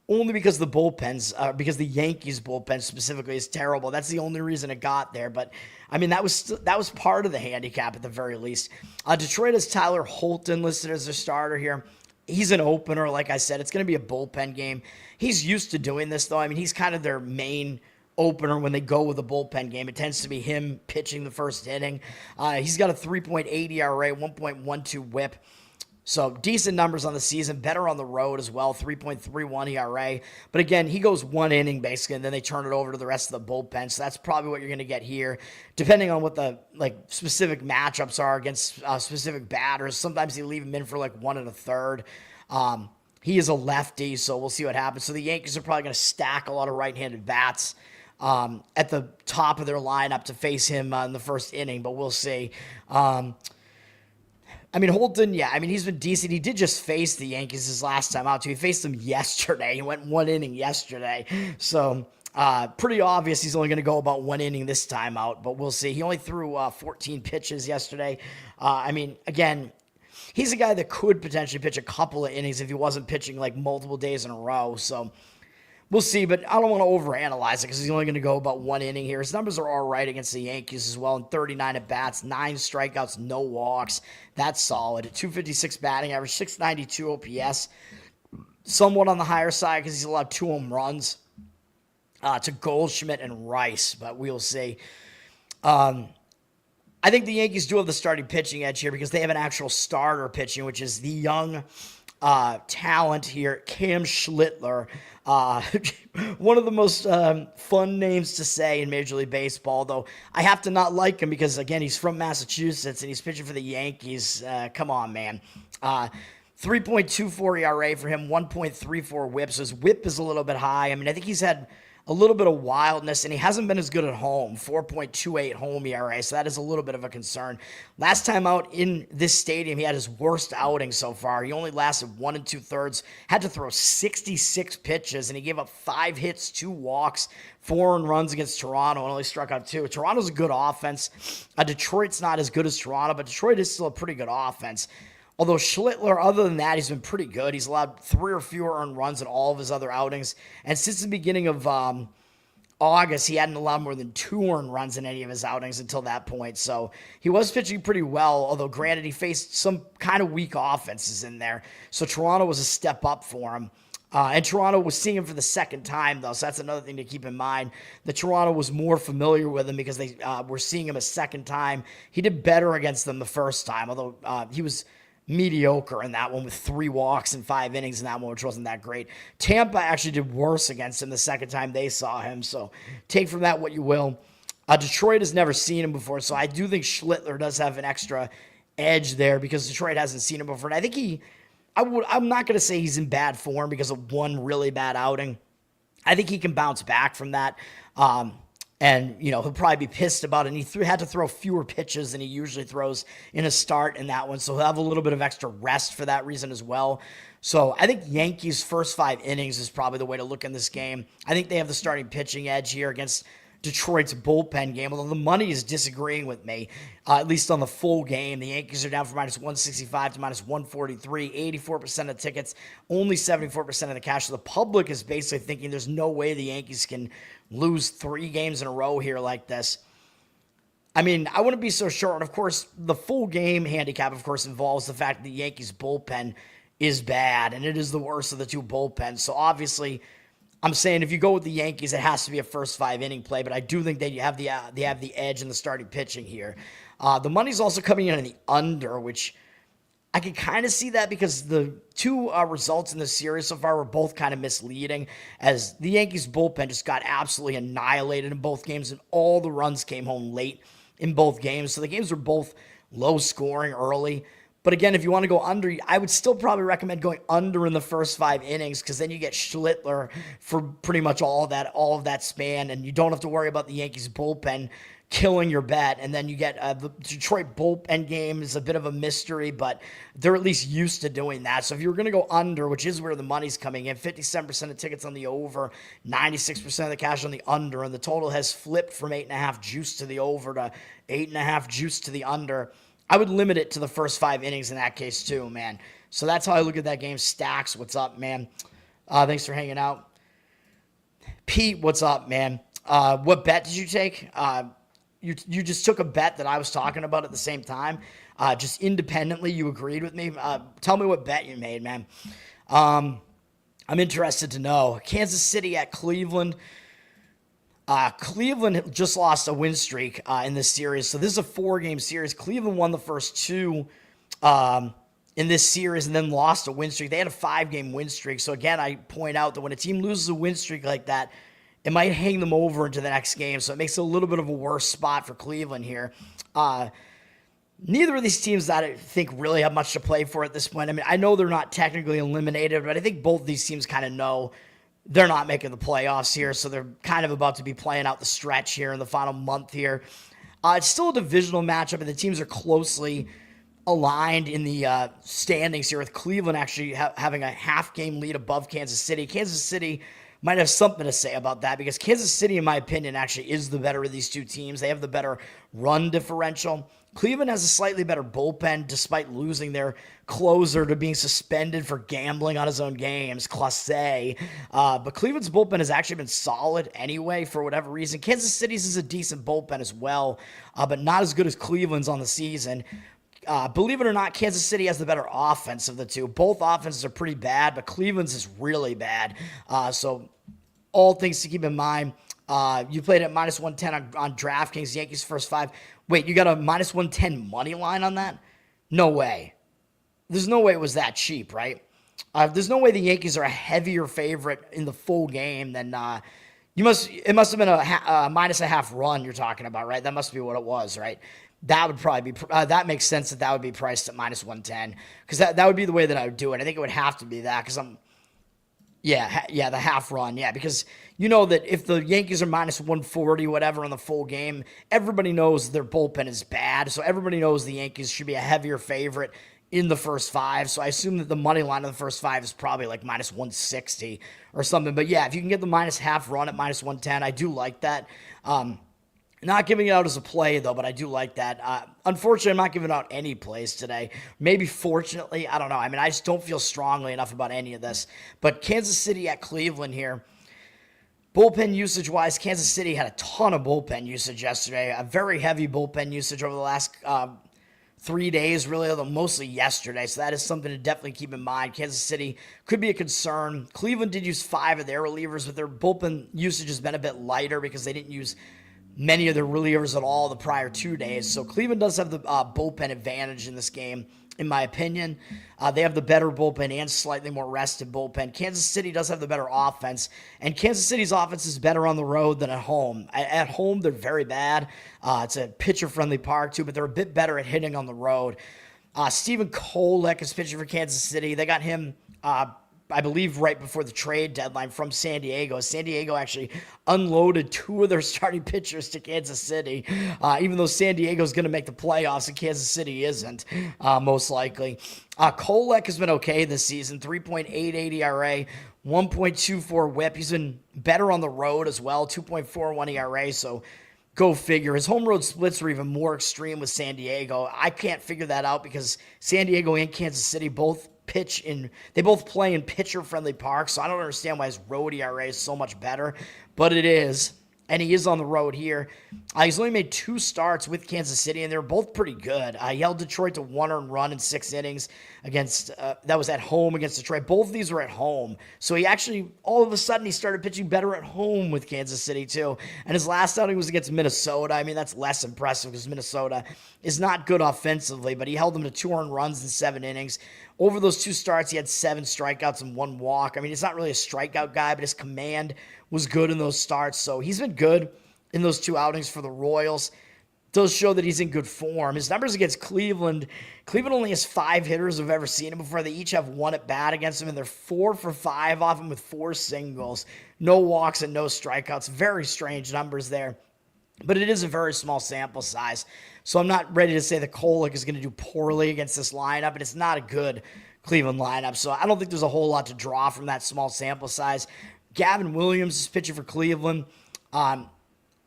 only because the bullpens, because the Yankees bullpen specifically is terrible. That's the only reason it got there. But, I mean, that was part of the handicap at the very least. Detroit has Tyler Holton listed as their starter here. He's an opener, like I said. It's going to be a bullpen game. He's used to doing this, though. I mean, he's kind of their main opener when they go with a bullpen game. It tends to be him pitching the first inning. He's got a 3.8 ERA, 1.12 whip. So decent numbers on the season, better on the road as well, 3.31 ERA. But again, he goes 1 inning basically, and then they turn it over to the rest of the bullpen. So that's probably what you're going to get here, depending on what the specific matchups are against specific batters. Sometimes they leave him in for 1 1/3. He is a lefty, so we'll see what happens. So the Yankees are probably going to stack a lot of right-handed bats at the top of their lineup to face him in the first inning, but we'll see. I mean, Holton, yeah, I mean, he's been decent. He did just face the Yankees his last time out, too. He faced them yesterday. He went 1 inning yesterday. So, pretty obvious he's only going to go about 1 inning this time out, but we'll see. He only threw 14 pitches yesterday. I mean, again, he's a guy that could potentially pitch a couple of innings if he wasn't pitching multiple days in a row. So, we'll see, but I don't want to overanalyze it because he's only going to go about 1 inning here. His numbers are all right against the Yankees as well. In 39 at-bats, 9 strikeouts, no walks. That's solid. 256 batting average, 692 OPS. Somewhat on the higher side because he's allowed 2 home runs to Goldschmidt and Rice, but we'll see. I think the Yankees do have the starting pitching edge here because they have an actual starter pitching, which is the young talent here, Cam Schlittler. One of the most fun names to say in Major League Baseball, though I have to not like him because, again, he's from Massachusetts and he's pitching for the Yankees. Come on, man. 3.24 ERA for him, 1.34 whip. So his whip is a little bit high. I mean, I think he's had a little bit of wildness, and he hasn't been as good at home. 4.28 home ERA, so that is a little bit of a concern. Last time out in this stadium, he had his worst outing so far. He only lasted 1 2/3, had to throw 66 pitches, and he gave up 5 hits, 2 walks, 4 earned runs against Toronto, and only struck out 2. Toronto's a good offense. Detroit's not as good as Toronto, but Detroit is still a pretty good offense. Although Schlittler, other than that, he's been pretty good. He's allowed 3 or fewer earned runs in all of his other outings. And since the beginning of August, he hadn't allowed more than 2 earned runs in any of his outings until that point. So he was pitching pretty well, although granted, he faced some kind of weak offenses in there. So Toronto was a step up for him. And Toronto was seeing him for the second time, though, so that's another thing to keep in mind. That Toronto was more familiar with him because they were seeing him a second time. He did better against them the first time, although he was mediocre in that one with 3 walks and 5 innings in that one, which wasn't that great. Tampa actually did worse against him the second time they saw him, so take from that what you will. Detroit has never seen him before, so I do think Schlittler does have an extra edge there because Detroit hasn't seen him before. And I think I'm not going to say he's in bad form because of one really bad outing. I think he can bounce back from that. And, he'll probably be pissed about it. And he had to throw fewer pitches than he usually throws in a start in that one. So he'll have a little bit of extra rest for that reason as well. So I think Yankees' first 5 innings is probably the way to look in this game. I think they have the starting pitching edge here against Detroit's bullpen game, although the money is disagreeing with me, at least on the full game. The Yankees are down from -165 to -143, 84% of tickets, only 74% of the cash. So the public is basically thinking there's no way the Yankees can lose 3 games in a row here like this. I mean, I wouldn't be so sure. And, of course, the full game handicap, of course, involves the fact that the Yankees bullpen is bad, and it is the worst of the 2 bullpens. So, obviously, I'm saying if you go with the Yankees, it has to be a first 5 inning play, but I do think they have the edge in the starting pitching here. The money's also coming in on the under, which I can kind of see that because the 2 results in the series so far were both kind of misleading, as the Yankees bullpen just got absolutely annihilated in both games, and all the runs came home late in both games. So the games were both low scoring early. But again, if you want to go under, I would still probably recommend going under in the first 5 innings because then you get Schlittler for pretty much all of that span, and you don't have to worry about the Yankees bullpen killing your bet. And then you get the Detroit bullpen game is a bit of a mystery, but they're at least used to doing that. So if you're going to go under, which is where the money's coming in, 57% of tickets on the over, 96% of the cash on the under, and the total has flipped from 8.5 juice to the over to 8.5 juice to the under. I would limit it to the first 5 innings in that case too, man. So that's how I look at that game. Stacks, what's up, man? Thanks for hanging out. Pete, what's up, man? What bet did you take? You just took a bet that I was talking about at the same time. Just independently, you agreed with me. Tell me what bet you made, man. I'm interested to know. Kansas City at Cleveland. Cleveland just lost a win streak in this series. So this is a 4-game series. Cleveland won the first 2 in this series and then lost a win streak. They had a 5-game win streak. So again, I point out that when a team loses a win streak like that, it might hang them over into the next game. So it makes it a little bit of a worse spot for Cleveland here. Neither of these teams that I think really have much to play for at this point. I mean, I know they're not technically eliminated, but I think both these teams kind of know they're not making the playoffs here, so they're kind of about to be playing out the stretch here in the final month here. It's still a divisional matchup, and the teams are closely aligned in the standings here, with Cleveland actually having a half-game lead above Kansas City. Kansas City might have something to say about that because Kansas City, in my opinion, actually is the better of these 2 teams. They have the better run differential. Cleveland has a slightly better bullpen despite losing their closer to being suspended for gambling on his own games, Clase. But Cleveland's bullpen has actually been solid anyway for whatever reason. Kansas City's is a decent bullpen as well, but not as good as Cleveland's on the season. Believe it or not, Kansas City has the better offense of the 2. Both offenses are pretty bad, but Cleveland's is really bad. So all things to keep in mind. You played at -110 on DraftKings, Yankees first 5. Wait, you got a -110 money line on that? No way. There's no way it was that cheap, right? There's no way the Yankees are a heavier favorite in the full game than it must have been a minus a half run you're talking about, right? That must be what it was, right? That would probably be, that makes sense that would be priced at -110 because that would be the way that I would do it. I think it would have to be that because the half run, yeah, because you know that if the Yankees are minus 140, whatever, in the full game, everybody knows their bullpen is bad. So everybody knows the Yankees should be a heavier favorite in the first five. So I assume that the money line of the first five is probably like minus 160 or something. But yeah, if you can get the minus half run at minus 110, I do like that. Not giving it out as a play, though, but I do like that. Unfortunately, I'm not giving out any plays today. Maybe fortunately, I don't know. I mean, I just don't feel strongly enough about any of this. But Kansas City at Cleveland here. Bullpen usage-wise, Kansas City had a ton of bullpen usage yesterday. A very heavy bullpen usage over the last 3 days, really, although mostly yesterday. So that is something to definitely keep in mind. Kansas City could be a concern. Cleveland did use 5 of their relievers, but their bullpen usage has been a bit lighter because they didn't use many of their relievers at all the prior 2 days. So Cleveland does have the bullpen advantage in this game, in my opinion. They have the better bullpen and slightly more rested bullpen. Kansas City does have the better offense, and Kansas City's offense is better on the road than at home. At home, they're very bad. It's a pitcher-friendly park, too, but they're a bit better at hitting on the road. Stephen Kolek is pitching for Kansas City. They got him I believe right before the trade deadline from San Diego. San Diego actually unloaded 2 of their starting pitchers to Kansas City, even though San Diego's going to make the playoffs and Kansas City isn't, most likely. Kolek has been okay this season, 3.88 ERA, 1.24 whip. He's been better on the road as well, 2.41 ERA, so go figure. His home road splits are even more extreme with San Diego. I can't figure that out because San Diego and Kansas City both play in pitcher-friendly parks, so I don't understand why his road ERA is so much better, but it is, and he is on the road here. He's only made 2 starts with Kansas City, and they're both pretty good. He held Detroit to 1 earned run in 6 innings against, that was at home against Detroit. Both of these were at home, so he actually, all of a sudden, he started pitching better at home with Kansas City, too, and his last outing was against Minnesota. I mean, that's less impressive because Minnesota is not good offensively, but he held them to 2 earned runs in 7 innings. Over those 2 starts, he had 7 strikeouts and 1 walk. I mean, he's not really a strikeout guy, but his command was good in those starts. So he's been good in those 2 outings for the Royals. Does show that he's in good form. His numbers against Cleveland only has 5 hitters who've ever seen him before. They each have 1 at bat against him, and they're 4 for 5 off him with 4 singles. No walks and no strikeouts. Very strange numbers there. But it is a very small sample size. So I'm not ready to say that Kolek is going to do poorly against this lineup, and it's not a good Cleveland lineup. So I don't think there's a whole lot to draw from that small sample size. Gavin Williams is pitching for Cleveland.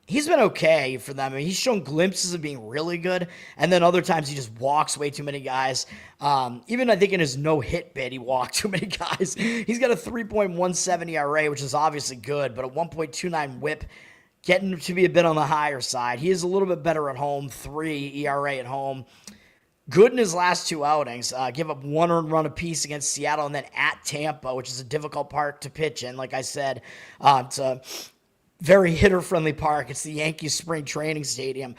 He's been okay for them. I mean, he's shown glimpses of being really good, and then other times he just walks way too many guys. Even I think in his no-hit bid, he walked too many guys. He's got a 3.17 ERA, which is obviously good, but a 1.29 whip, getting to be a bit on the higher side. He is a little bit better at home, 3 ERA at home. Good in his last 2 outings. Give up 1 earned run apiece against Seattle and then at Tampa, which is a difficult park to pitch in. Like I said, it's a very hitter-friendly park. It's the Yankees spring training stadium.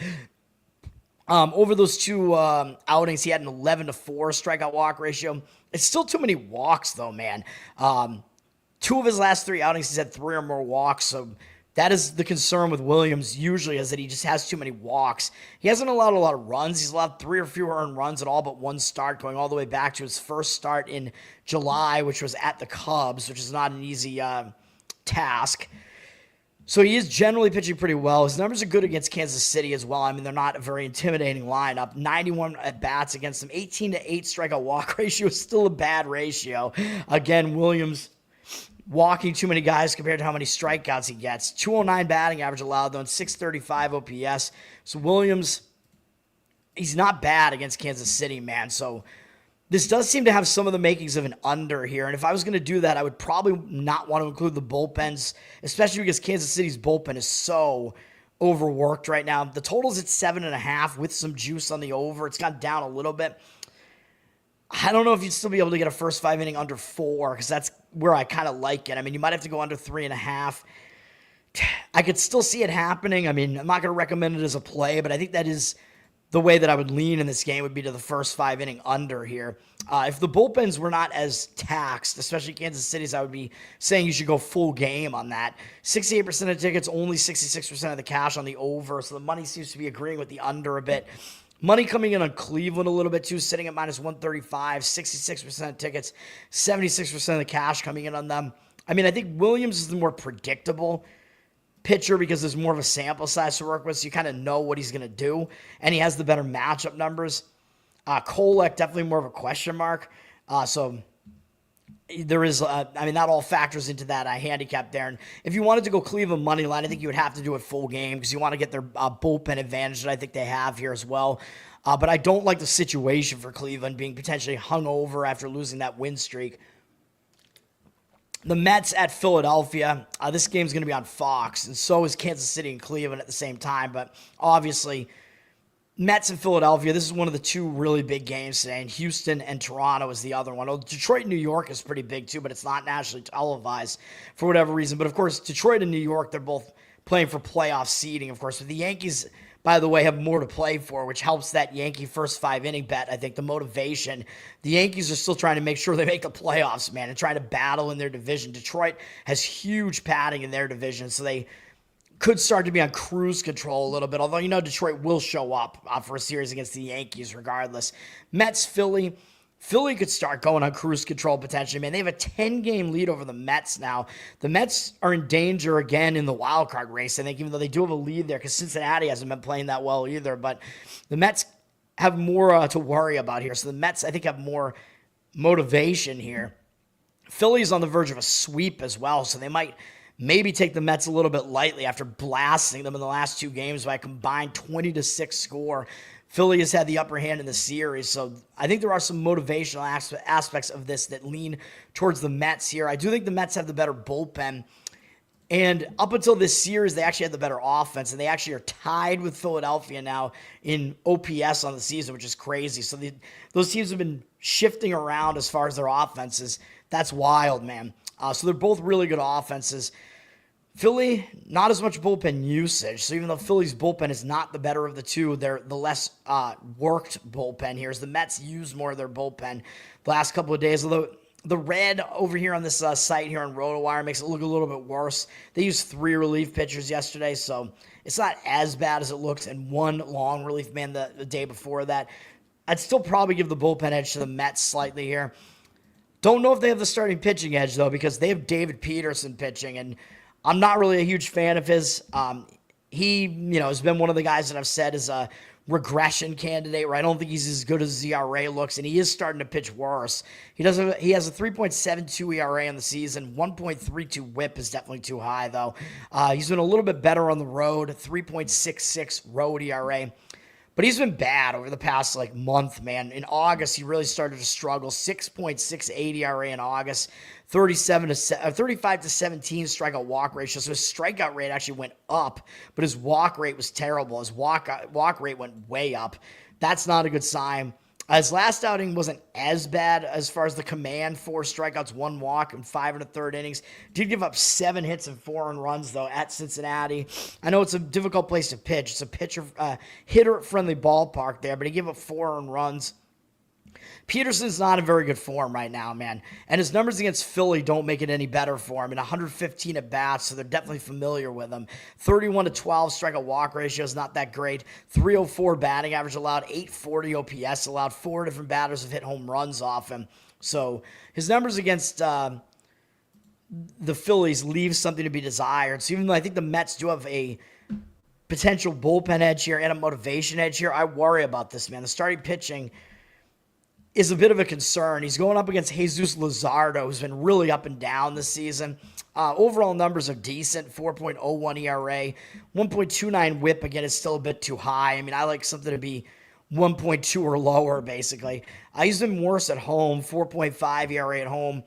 Over those 2 outings, he had an 11-4 strikeout walk ratio. It's still too many walks, though, man. 2 of his last 3 outings, he's had 3 or more walks, so that is the concern with Williams usually, is that he just has too many walks. He hasn't allowed a lot of runs. He's allowed 3 or fewer earned runs at all but 1 start, going all the way back to his first start in July, which was at the Cubs, which is not an easy task. So he is generally pitching pretty well. His numbers are good against Kansas City as well. I mean, they're not a very intimidating lineup. 91 at-bats against them. 18-8 strikeout walk ratio is still a bad ratio. Again, Williams walking too many guys compared to how many strikeouts he gets. 209 batting average allowed, though, and 635 OPS. So Williams, he's not bad against Kansas City, man. So this does seem to have some of the makings of an under here. And if I was going to do that, I would probably not want to include the bullpens, especially because Kansas City's bullpen is so overworked right now. The total's at 7.5 with some juice on the over. It's gone down a little bit. I don't know if you'd still be able to get a first 5 inning under 4, because that's where I kind of like it. I mean, you might have to go under 3.5. I could still see it happening. I mean, I'm not going to recommend it as a play, but I think that is the way that I would lean in this game, would be to the first 5 inning under here. If the bullpens were not as taxed, especially Kansas City's, I would be saying you should go full game on that. 68% of tickets, only 66% of the cash on the over, so the money seems to be agreeing with the under a bit. Money coming in on Cleveland a little bit too, sitting at minus 135, 66% of tickets, 76% of the cash coming in on them. I mean, I think Williams is the more predictable pitcher because there's more of a sample size to work with, so you kind of know what he's going to do, and he has the better matchup numbers. Kolek, definitely more of a question mark. So there is, that all factors into that handicap there. And if you wanted to go Cleveland money line, I think you would have to do it full game because you want to get their bullpen advantage that I think they have here as well. But I don't like the situation for Cleveland being potentially hung over after losing that win streak. The Mets at Philadelphia. This game's going to be on Fox, and so is Kansas City and Cleveland at the same time. But obviously, Mets and Philadelphia, this is one of the two really big games today, and Houston and Toronto is the other one. Well, Detroit and New York is pretty big too, but it's not nationally televised for whatever reason. But of course, Detroit and New York, they're both playing for playoff seeding, of course. But the Yankees, by the way, have more to play for, which helps that Yankee first 5-inning bet. I think the motivation. The Yankees are still trying to make sure they make the playoffs, man, and trying to battle in their division. Detroit has huge padding in their division, so they could start to be on cruise control a little bit, although Detroit will show up for a series against the Yankees regardless. Mets, Philly. Philly could start going on cruise control potentially, man. They have a 10-game lead over the Mets now. The Mets are in danger again in the wild card race, I think, even though they do have a lead there because Cincinnati hasn't been playing that well either. But the Mets have more to worry about here. So the Mets, I think, have more motivation here. Philly's on the verge of a sweep as well, so they might maybe take the Mets a little bit lightly after blasting them in the last two games by a combined 20-6 score. Philly has had the upper hand in the series, so I think there are some motivational aspects of this that lean towards the Mets here. I do think the Mets have the better bullpen, and up until this series, they actually had the better offense, and they actually are tied with Philadelphia now in OPS on the season, which is crazy. So those teams have been shifting around as far as their offenses. That's wild, man. So they're both really good offenses. Philly, not as much bullpen usage. So even though Philly's bullpen is not the better of the two, they're the less worked bullpen here. As the Mets use more of their bullpen the last couple of days. Although the red over here on this site here on RotoWire makes it look a little bit worse. They used 3 relief pitchers yesterday, so it's not as bad as it looks. And 1 long relief man the day before that. I'd still probably give the bullpen edge to the Mets slightly here. Don't know if they have the starting pitching edge, though, because they have David Peterson pitching, and I'm not really a huge fan of his. He, has been one of the guys that I've said is a regression candidate, where I don't think he's as good as his ERA looks, and he is starting to pitch worse. He has a 3.72 ERA on the season. 1.32 WHIP is definitely too high, though. He's been a little bit better on the road, 3.66 road ERA. But he's been bad over the past month, man. In August, he really started to struggle. 6.68 ERA in August, 35 to 17 strikeout walk ratio. So his strikeout rate actually went up, but his walk rate was terrible. His walk rate went way up. That's not a good sign. His last outing wasn't as bad as far as the command. 4 strikeouts, 1 walk, and 5 1/3 innings. Did give up 7 hits and 4 earned runs, though, at Cincinnati. I know it's a difficult place to pitch. It's a hitter-friendly ballpark there, but he gave up 4 earned runs. Peterson's not in very good form right now, man. And his numbers against Philly don't make it any better for him. In 115 at-bats, so they're definitely familiar with him. 31 to 12 strikeout walk ratio is not that great. 304 batting average allowed, 840 OPS allowed. 4 different batters have hit home runs off him. So his numbers against the Phillies leave something to be desired. So even though I think the Mets do have a potential bullpen edge here and a motivation edge here, I worry about this, man. The starting pitching is a bit of a concern. He's going up against Jesus Luzardo, who's been really up and down this season. Overall numbers are decent, 4.01 ERA, 1.29 WHIP, again, is still a bit too high. I mean, I like something to be 1.2 or lower, basically. He's been worse at home, 4.5 ERA at home.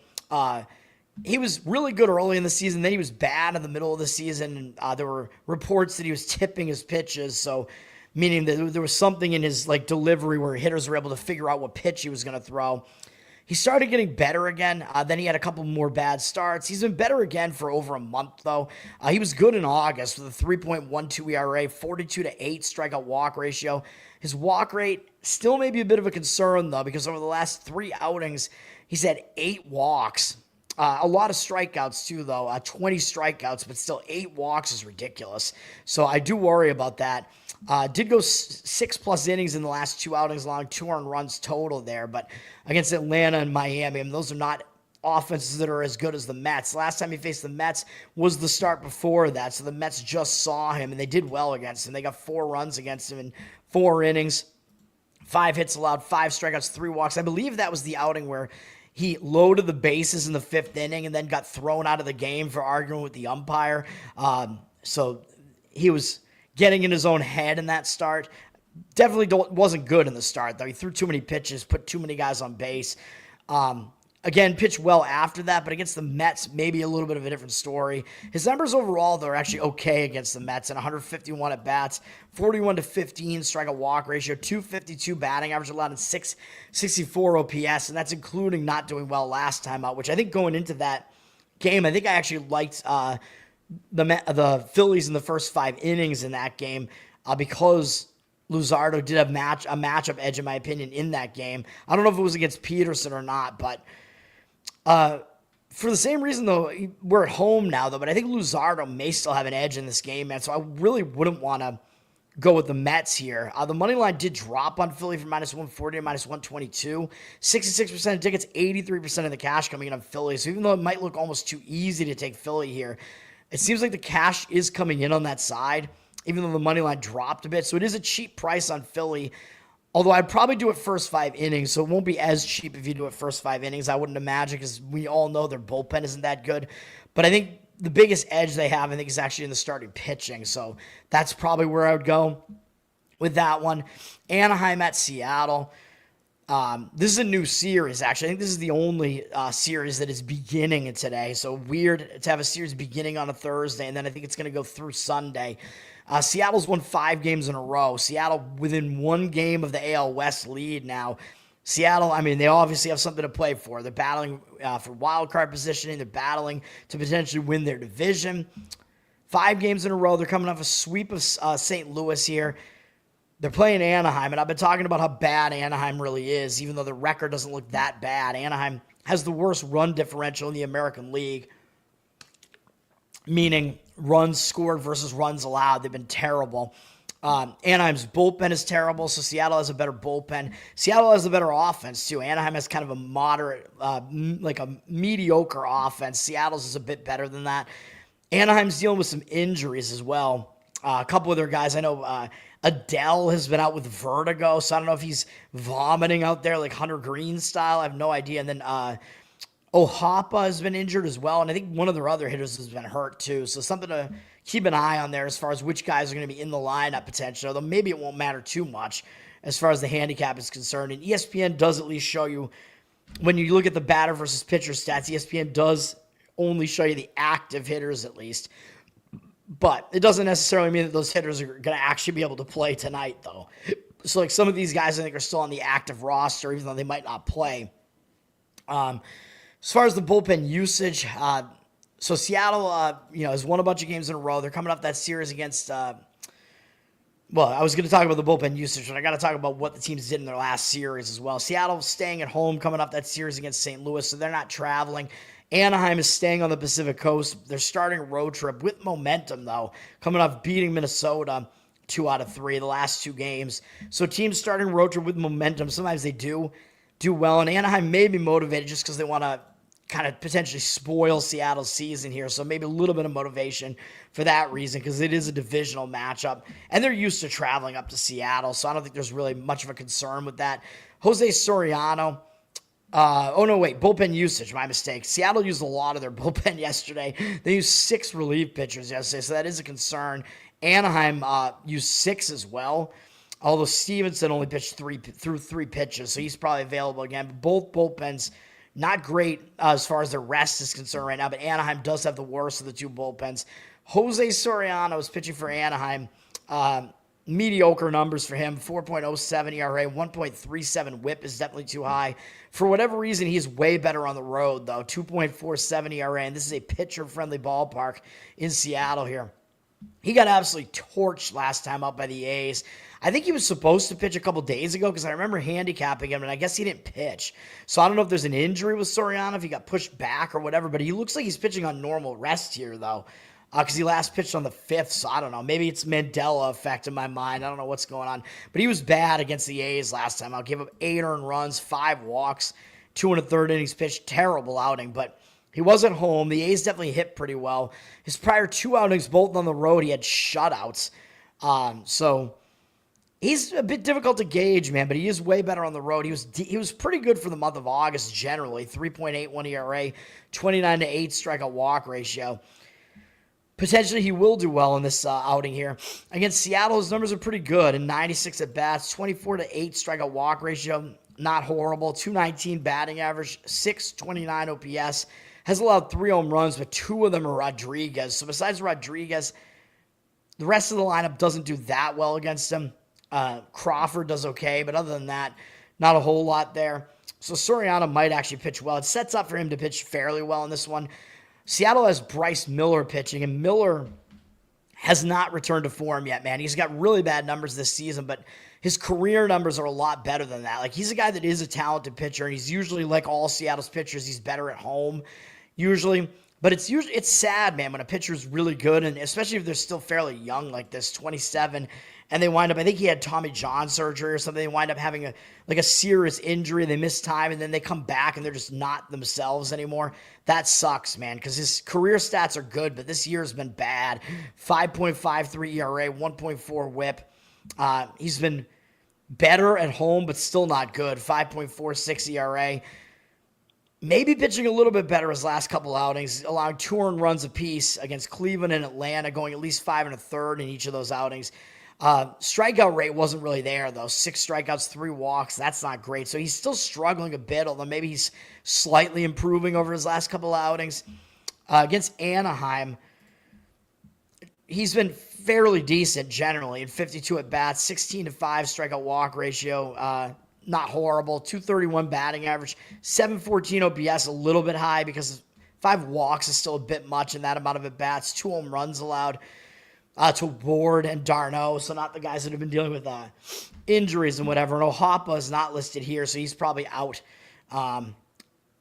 He was really good early in the season, then he was bad in the middle of the season, and there were reports that he was tipping his pitches, so meaning that there was something in his delivery where hitters were able to figure out what pitch he was going to throw. He started getting better again. Then he had a couple more bad starts. He's been better again for over a month, though. He was good in August with a 3.12 ERA, 42 to 8 strikeout walk ratio. His walk rate still may be a bit of a concern, though, because over the last 3 outings, he's had 8 walks. A lot of strikeouts, too, though. 20 strikeouts, but still 8 walks is ridiculous. So I do worry about that. Did go 6+ innings in the last 2 outings, allowing 2 earned runs total there. But against Atlanta and Miami, those are not offenses that are as good as the Mets. Last time he faced the Mets was the start before that, so the Mets just saw him, and they did well against him. They got 4 runs against him in 4 innings, 5 hits allowed, 5 strikeouts, 3 walks. I believe that was the outing where he loaded the bases in the 5th inning and then got thrown out of the game for arguing with the umpire. So he was getting in his own head in that start. Definitely wasn't good in the start, though. He threw too many pitches, put too many guys on base. Again, pitched well after that, but against the Mets, maybe a little bit of a different story. His numbers overall, though, are actually okay against the Mets. And 151 at-bats, 41-15 strikeout walk ratio, 252 batting average, allowed in 664 OPS, and that's including not doing well last time out, which I think going into that game, I think I actually liked the Phillies in the first 5 innings in that game because Luzardo did have a matchup edge, in my opinion, in that game. I don't know if it was against Peterson or not, but for the same reason, though, we're at home now, though, but I think Luzardo may still have an edge in this game, man, so I really wouldn't want to go with the Mets here. The money line did drop on Philly from -140 to -122. 66% of tickets, 83% of the cash coming in on Philly, so even though it might look almost too easy to take Philly here, it seems like the cash is coming in on that side, even though the money line dropped a bit, so it is a cheap price on Philly. Although I'd probably do it first 5 innings, so it won't be as cheap if you do it first 5 innings, I wouldn't imagine, because we all know their bullpen isn't that good. But I think the biggest edge they have, I think, is actually in the starting pitching. So that's probably where I would go with that one. Anaheim at Seattle. This is a new series, actually. I think this is the only series that is beginning today. So weird to have a series beginning on a Thursday, and then I think it's going to go through Sunday. Seattle's won 5 games in a row. Seattle within 1 game of the AL West lead now. Seattle, I mean, they obviously have something to play for. They're battling for wild card positioning. They're battling to potentially win their division. 5 games in a row. They're coming off a sweep of St. Louis here. They're playing Anaheim, and I've been talking about how bad Anaheim really is, even though the record doesn't look that bad. Anaheim has the worst run differential in the American League, meaning runs scored versus runs allowed. They've been terrible. Anaheim's bullpen is terrible, so Seattle has a better bullpen. Seattle has a better offense, too. Anaheim has kind of a moderate, like a mediocre offense. Seattle's is a bit better than that. Anaheim's dealing with some injuries as well. A couple of their guys, I know Adele has been out with vertigo, so I don't know if he's vomiting out there like Hunter Green style. I have no idea. And then Ohapa has been injured as well, and I think one of their other hitters has been hurt too. So something to keep an eye on there as far as which guys are going to be in the lineup potentially, although maybe it won't matter too much as far as the handicap is concerned. And ESPN does at least show you, when you look at the batter versus pitcher stats, ESPN does only show you the active hitters at least. But it doesn't necessarily mean that those hitters are going to actually be able to play tonight, though. So like some of these guys I think are still on the active roster, even though they might not play. As far as the bullpen usage, so Seattle, has won a bunch of games in a row. They're coming off that series against, I was going to talk about the bullpen usage, but I got to talk about what the teams did in their last series as well. Seattle staying at home, coming off that series against St. Louis, so they're not traveling. Anaheim is staying on the Pacific Coast. They're starting a road trip with momentum, though, coming off beating Minnesota 2 out of 3 the last 2 games. So teams starting a road trip with momentum, sometimes they do well, and Anaheim may be motivated just because they want to kind of potentially spoil Seattle's season here, so maybe a little bit of motivation for that reason, because it is a divisional matchup, and they're used to traveling up to Seattle, so I don't think there's really much of a concern with that. Jose Soriano, bullpen usage, my mistake. Seattle used a lot of their bullpen yesterday. They used 6 relief pitchers yesterday, so that is a concern. Anaheim used 6 as well, although Stevenson only pitched 3 pitches, so he's probably available again. But both bullpens, not great as far as their rest is concerned right now, but Anaheim does have the worst of the 2 bullpens. Jose Soriano is pitching for Anaheim. Mediocre numbers for him, 4.07 ERA, 1.37 whip is definitely too high. For whatever reason, he's way better on the road, though, 2.47 ERA, and this is a pitcher-friendly ballpark in Seattle here. He got absolutely torched last time out by the A's. I think he was supposed to pitch a couple days ago because I remember handicapping him, and I guess he didn't pitch. So I don't know if there's an injury with Soriano, if he got pushed back or whatever, but he looks like he's pitching on normal rest here, though, because he last pitched on the 5th, so I don't know. Maybe it's Mandela effect in my mind. I don't know what's going on. But he was bad against the A's last time. I'll give up 8 earned runs, 5 walks. 2 1/3 innings pitched. Terrible outing, but he was at home. The A's definitely hit pretty well. His prior 2 outings, both on the road, he had shutouts. So he's a bit difficult to gauge, man, but he is way better on the road. He was pretty good for the month of August generally. 3.81 ERA, 29-8 strikeout walk ratio. Potentially he will do well in this outing here. Against Seattle, his numbers are pretty good. In 96 at-bats, 24-8 strikeout walk ratio, not horrible. 219 batting average, 629 OPS. Has allowed 3 home runs, but 2 of them are Rodriguez. So besides Rodriguez, the rest of the lineup doesn't do that well against him. Crawford does okay, but other than that, not a whole lot there. So Soriano might actually pitch well. It sets up for him to pitch fairly well in this one. Seattle has Bryce Miller pitching, and Miller has not returned to form yet, man. He's got really bad numbers this season, but his career numbers are a lot better than that. Like, he's a guy that is a talented pitcher, and he's usually, like all Seattle's pitchers, he's better at home, usually. But it's sad, man, when a pitcher's really good, and especially if they're still fairly young like this, 27, and they wind up, I think he had Tommy John surgery or something. They wind up having a serious injury. They miss time, and then they come back, and they're just not themselves anymore. That sucks, man, because his career stats are good, but this year has been bad. 5.53 ERA, 1.4 whip. He's been better at home, but still not good. 5.46 ERA. Maybe pitching a little bit better his last couple outings, allowing 2 earned runs apiece against Cleveland and Atlanta, going at least 5 1/3 in each of those outings. Strikeout rate wasn't really there, though. 6 strikeouts, 3 walks. That's not great. So he's still struggling a bit, although maybe he's slightly improving over his last couple of outings. Against Anaheim, he's been fairly decent generally in 52 at-bats, 16-5 strikeout walk ratio. Not horrible. 231 batting average, 714 OPS, a little bit high because 5 walks is still a bit much in that amount of at-bats. 2 home runs allowed to Ward and Darno, so not the guys that have been dealing with injuries and whatever. And Ohapa is not listed here, so he's probably out.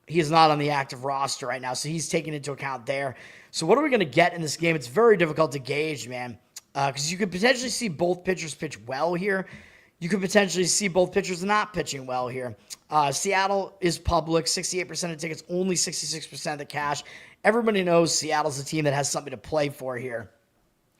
He is not on the active roster right now, so he's taken into account there. So what are we going to get in this game? It's very difficult to gauge, man, because you could potentially see both pitchers pitch well here. You could potentially see both pitchers not pitching well here. Seattle is public, 68% of tickets, only 66% of the cash. Everybody knows Seattle's a team that has something to play for here.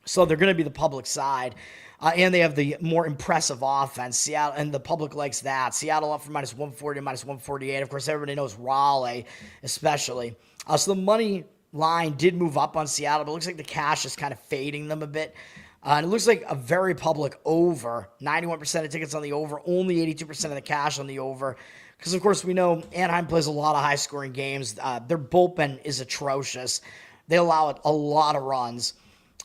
So they're going to be the public side. And they have the more impressive offense. Seattle, and the public likes that. Seattle up from -140 to -148. Of course, everybody knows Raleigh, especially. So the money line did move up on Seattle, but it looks like the cash is kind of fading them a bit. And it looks like a very public over. 91% of tickets on the over, only 82% of the cash on the over. Because, of course, we know Anaheim plays a lot of high-scoring games. Their bullpen is atrocious. They allow a lot of runs.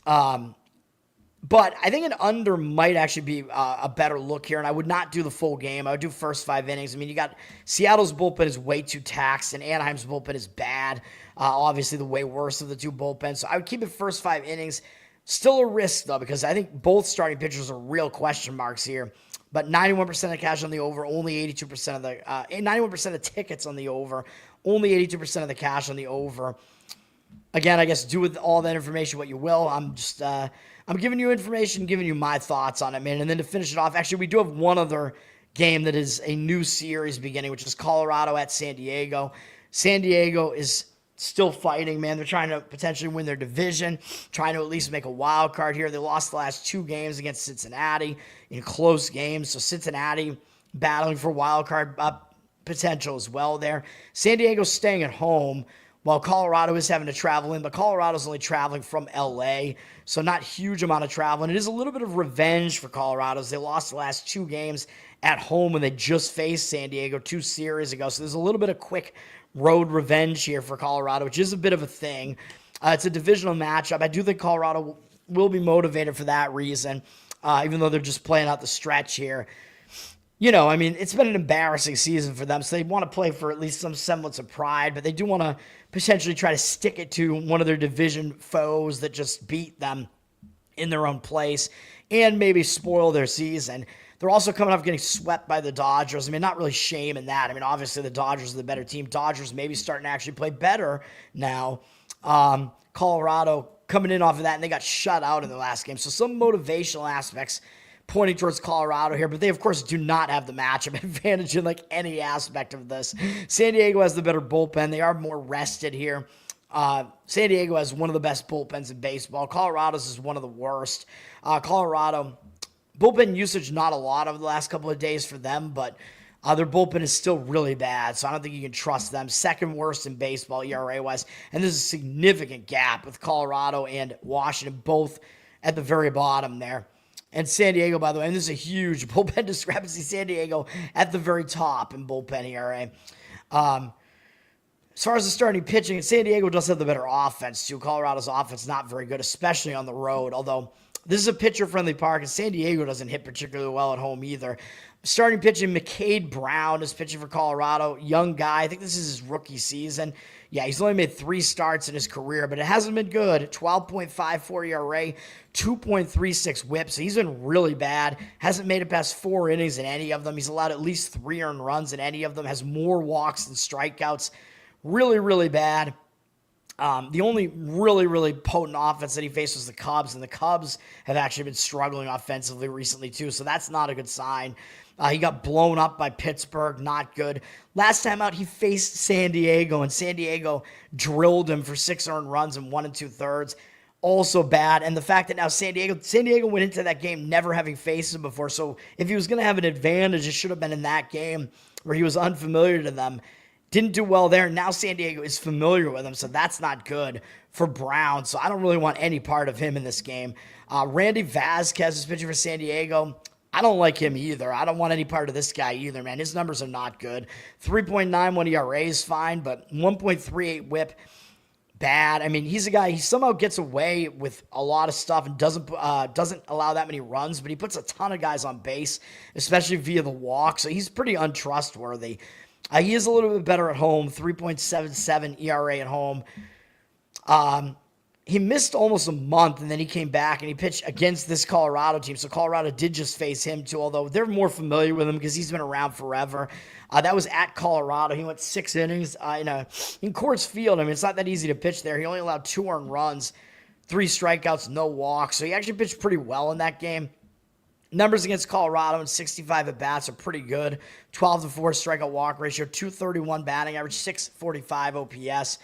But I think an under might actually be a better look here, and I would not do the full game. I would do first 5 innings. I mean, you got Seattle's bullpen is way too taxed, and Anaheim's bullpen is bad. Obviously, the way worse of the two bullpens. So I would keep it first 5 innings. Still a risk, though, because I think both starting pitchers are real question marks here. But 91% of cash on the over, only 82% of the 91% of tickets on the over, only 82% of the cash on the over. Again, I guess do with all that information what you will. I'm just I'm giving you information, giving you my thoughts on it, man. And then to finish it off, actually, we do have one other game that is a new series beginning, which is Colorado at San Diego. San Diego is still fighting, man. They're trying to potentially win their division, trying to at least make a wild card here. They lost the last 2 games against Cincinnati in close games. So Cincinnati battling for wild card potential as well there. San Diego's staying at home while Colorado is having to travel in, but Colorado's only traveling from L.A., so not huge amount of travel. And it is a little bit of revenge for Colorado as they lost the last 2 games at home when they just faced San Diego 2 series ago. So there's a little bit of quick road revenge here for Colorado, which is a bit of a thing. It's a divisional matchup. I do think Colorado will be motivated for that reason, even though they're just playing out the stretch here. You know, I mean, it's been an embarrassing season for them, so they want to play for at least some semblance of pride, but they do want to potentially try to stick it to one of their division foes that just beat them in their own place and maybe spoil their season. They're also coming off getting swept by the Dodgers. I mean, not really shame in that. I mean, obviously the Dodgers are the better team. Dodgers maybe starting to actually play better now. Colorado coming in off of that, and they got shut out in the last game. So some motivational aspects pointing towards Colorado here, but they, of course, do not have the matchup advantage in like any aspect of this. San Diego has the better bullpen. They are more rested here. San Diego has one of the best bullpens in baseball. Colorado's is one of the worst. Colorado, bullpen usage, not a lot over the last couple of days for them, but their bullpen is still really bad, so I don't think you can trust them. Second worst in baseball, ERA-wise, and there's a significant gap with Colorado and Washington, both at the very bottom there. And San Diego, by the way, and this is a huge bullpen discrepancy, San Diego at the very top in bullpen ERA. As far as the starting pitching, San Diego does have the better offense, too. Colorado's offense not very good, especially on the road, although this is a pitcher-friendly park, and San Diego doesn't hit particularly well at home either. Starting pitching, McCade Brown is pitching for Colorado. Young guy. I think this is his rookie season. Yeah, he's only made 3 starts in his career, but it hasn't been good. 12.54 ERA, 2.36 whip, so he's been really bad. Hasn't made it past 4 innings in any of them. He's allowed at least 3 earned runs in any of them. Has more walks than strikeouts. Really, really bad. The only really potent offense that he faced was the Cubs, and the Cubs have actually been struggling offensively recently too, so that's not a good sign. He got blown up by Pittsburgh, not good. Last time out, he faced San Diego, and San Diego drilled him for 6 earned runs in 1 2/3. Also bad, and the fact that now San Diego went into that game never having faced him before, so if he was going to have an advantage, it should have been in that game where he was unfamiliar to them. Didn't do well there. Now San Diego is familiar with him, so that's not good for Brown. So I don't really want any part of him in this game. Randy Vasquez is pitching for San Diego. I don't like him either. I don't want any part of this guy either, man. His numbers are not good. 3.91 ERA is fine, but 1.38 whip, bad. I mean, he's a guy, he somehow gets away with a lot of stuff and doesn't allow that many runs, but he puts a ton of guys on base, especially via the walk, so he's pretty untrustworthy. He is a little bit better at home, 3.77 ERA at home. He missed almost a month, and then he came back, and he pitched against this Colorado team. So Colorado did just face him, too, although they're more familiar with him because he's been around forever. That was at Colorado. He went 6 innings in Coors Field. I mean, it's not that easy to pitch there. He only allowed 2 earned runs, 3 strikeouts, no walks. So he actually pitched pretty well in that game. Numbers against Colorado and 65 at-bats are pretty good. 12-4 strikeout walk ratio, 231 batting average, 645 OPS.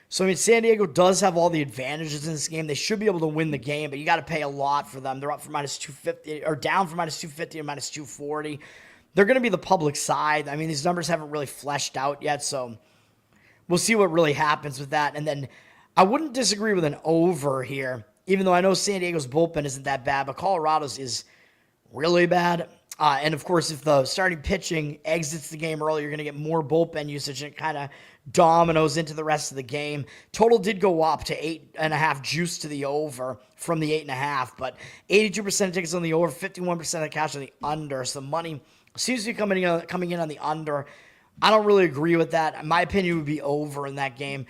So, I mean, San Diego does have all the advantages in this game. They should be able to win the game, but you got to pay a lot for them. They're up for minus 250, or down from minus 250 to minus 240. They're going to be the public side. I mean, these numbers haven't really fleshed out yet, so we'll see what really happens with that. And then I wouldn't disagree with an over here, even though I know San Diego's bullpen isn't that bad, but Colorado's is really bad. And, of course, if the starting pitching exits the game early, you're going to get more bullpen usage, and it kind of dominoes into the rest of the game. Total did go up to 8.5 juice to the over from the 8.5, but 82% of tickets on the over, 51% of the cash on the under. So the money seems to be coming in on the under. I don't really agree with that. My opinion would be over in that game.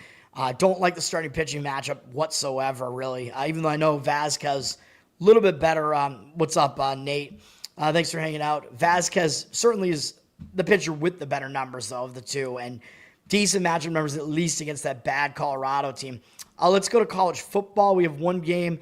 Don't like the starting pitching matchup whatsoever, really. Even though I know Vasquez a little bit better. What's up, Nate? Thanks for hanging out. Vasquez certainly is the pitcher with the better numbers, though, of the two, and decent matchup numbers, at least against that bad Colorado team. Let's go to college football. We have one game,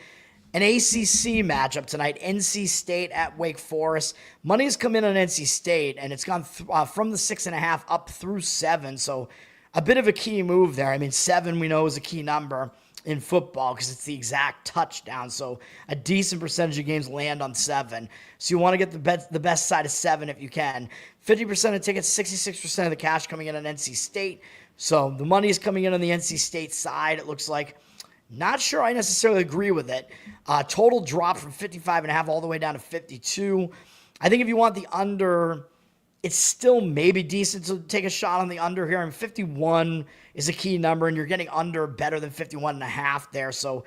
an ACC matchup tonight, NC State at Wake Forest. Money has come in on NC State, and it's gone from the 6.5 up through 7, so a bit of a key move there. I mean, 7 we know is a key number in football because it's the exact touchdown, so a decent percentage of games land on 7. So you want to get the best side of 7 if you can. 50% of tickets, 66% of the cash coming in on NC State. So the money is coming in on the NC State side, it looks like. Not sure I necessarily agree with it. Total drop from 55.5 all the way down to 52. I think if you want the under, it's still maybe decent to take a shot on the under here. And 51 is a key number, and you're getting under better than 51.5 there. So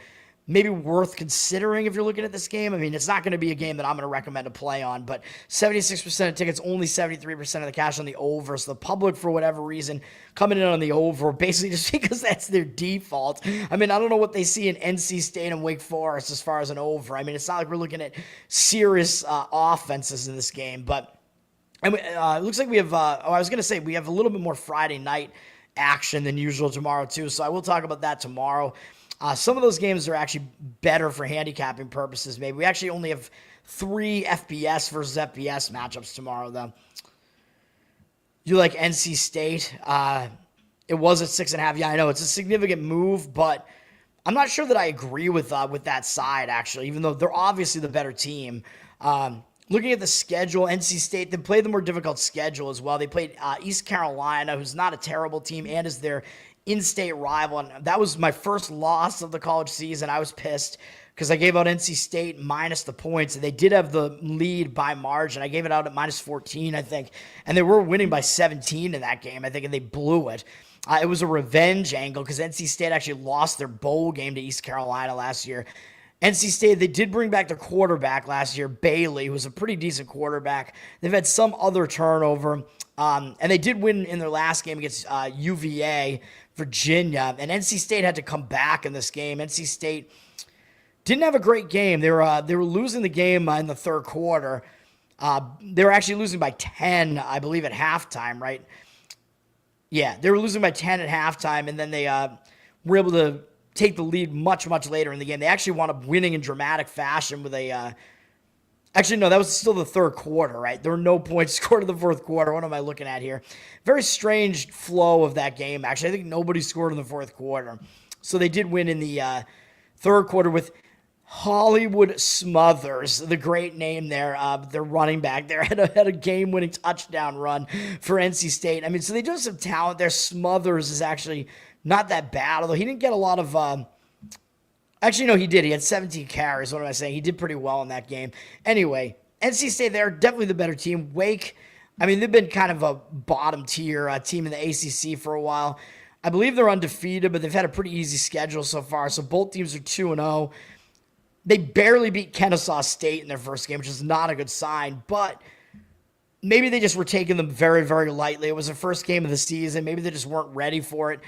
maybe worth considering if you're looking at this game. I mean, it's not going to be a game that I'm going to recommend to play on, but 76% of tickets, only 73% of the cash on the over. So the public, for whatever reason, coming in on the over, basically just because that's their default. I mean, I don't know what they see in NC State and Wake Forest as far as an over. I mean, it's not like we're looking at serious offenses in this game, but and it looks like we have, I was going to say, we have a little bit more Friday night action than usual tomorrow, too. So I will talk about that tomorrow. Some of those games are actually better for handicapping purposes, maybe. We actually only have 3 FBS versus FBS matchups tomorrow, though. You like NC State? It was at 6.5. Yeah, I know it's a significant move, but I'm not sure that I agree with that side, actually, even though they're obviously the better team. Looking at the schedule, NC State, they played the more difficult schedule as well. They played East Carolina, who's not a terrible team, and is their in-state rival. And that was my first loss of the college season. I was pissed because I gave out NC State minus the points, and they did have the lead by margin. I gave it out at minus 14, I think, and they were winning by 17 in that game, I think, and they blew it. It was a revenge angle because NC State actually lost their bowl game to East Carolina last year. NC State, they did bring back their quarterback last year, Bailey, who was a pretty decent quarterback. They've had some other turnover, and they did win in their last game against UVA, Virginia, and NC State had to come back in this game. NC State didn't have a great game. They were losing the game in the third quarter. They were actually losing by 10, I believe, at halftime, right? Yeah, they were losing by 10 at halftime, and then they were able to take the lead much, much later in the game. They actually wound up winning in dramatic fashion with a actually, no, that was still the third quarter, right? There were no points scored in the fourth quarter. What am I looking at here? Very strange flow of that game, actually. I think nobody scored in the fourth quarter. So they did win in the third quarter with Hollywood Smothers, the great name there, their running back there, had a game-winning touchdown run for NC State. I mean, so they do have some talent there. Smothers is actually not that bad, although he didn't get a lot of actually, no, he did. He had 17 carries. What am I saying? He did pretty well in that game. Anyway, NC State, they're definitely the better team. Wake, I mean, they've been kind of a bottom-tier team in the ACC for a while. I believe they're undefeated, but they've had a pretty easy schedule so far. So both teams are 2-0. They barely beat Kennesaw State in their first game, which is not a good sign, but maybe they just were taking them very, very lightly. It was the first game of the season. Maybe they just weren't ready for it.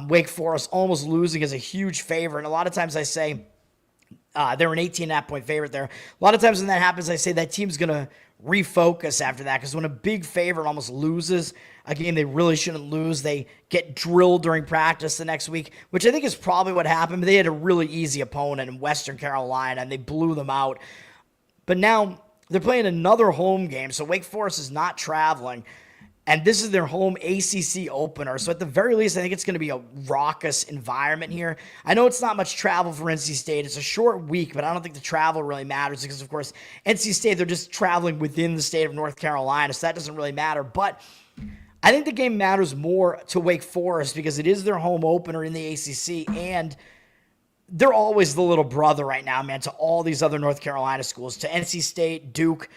Wake Forest almost losing is a huge favorite. And a lot of times I say they're an 18.5-point favorite there. A lot of times when that happens, I say that team's going to refocus after that, because when a big favorite almost loses a game they really shouldn't lose, they get drilled during practice the next week, which I think is probably what happened. But they had a really easy opponent in Western Carolina, and they blew them out. But now they're playing another home game, so Wake Forest is not traveling, and this is their home ACC opener. So at the very least, I think it's going to be a raucous environment here. I know it's not much travel for NC State. It's a short week, but I don't think the travel really matters because, of course, NC State, they're just traveling within the state of North Carolina, so that doesn't really matter. But I think the game matters more to Wake Forest because it is their home opener in the ACC, and they're always the little brother right now, man, to all these other North Carolina schools, to NC State, Duke,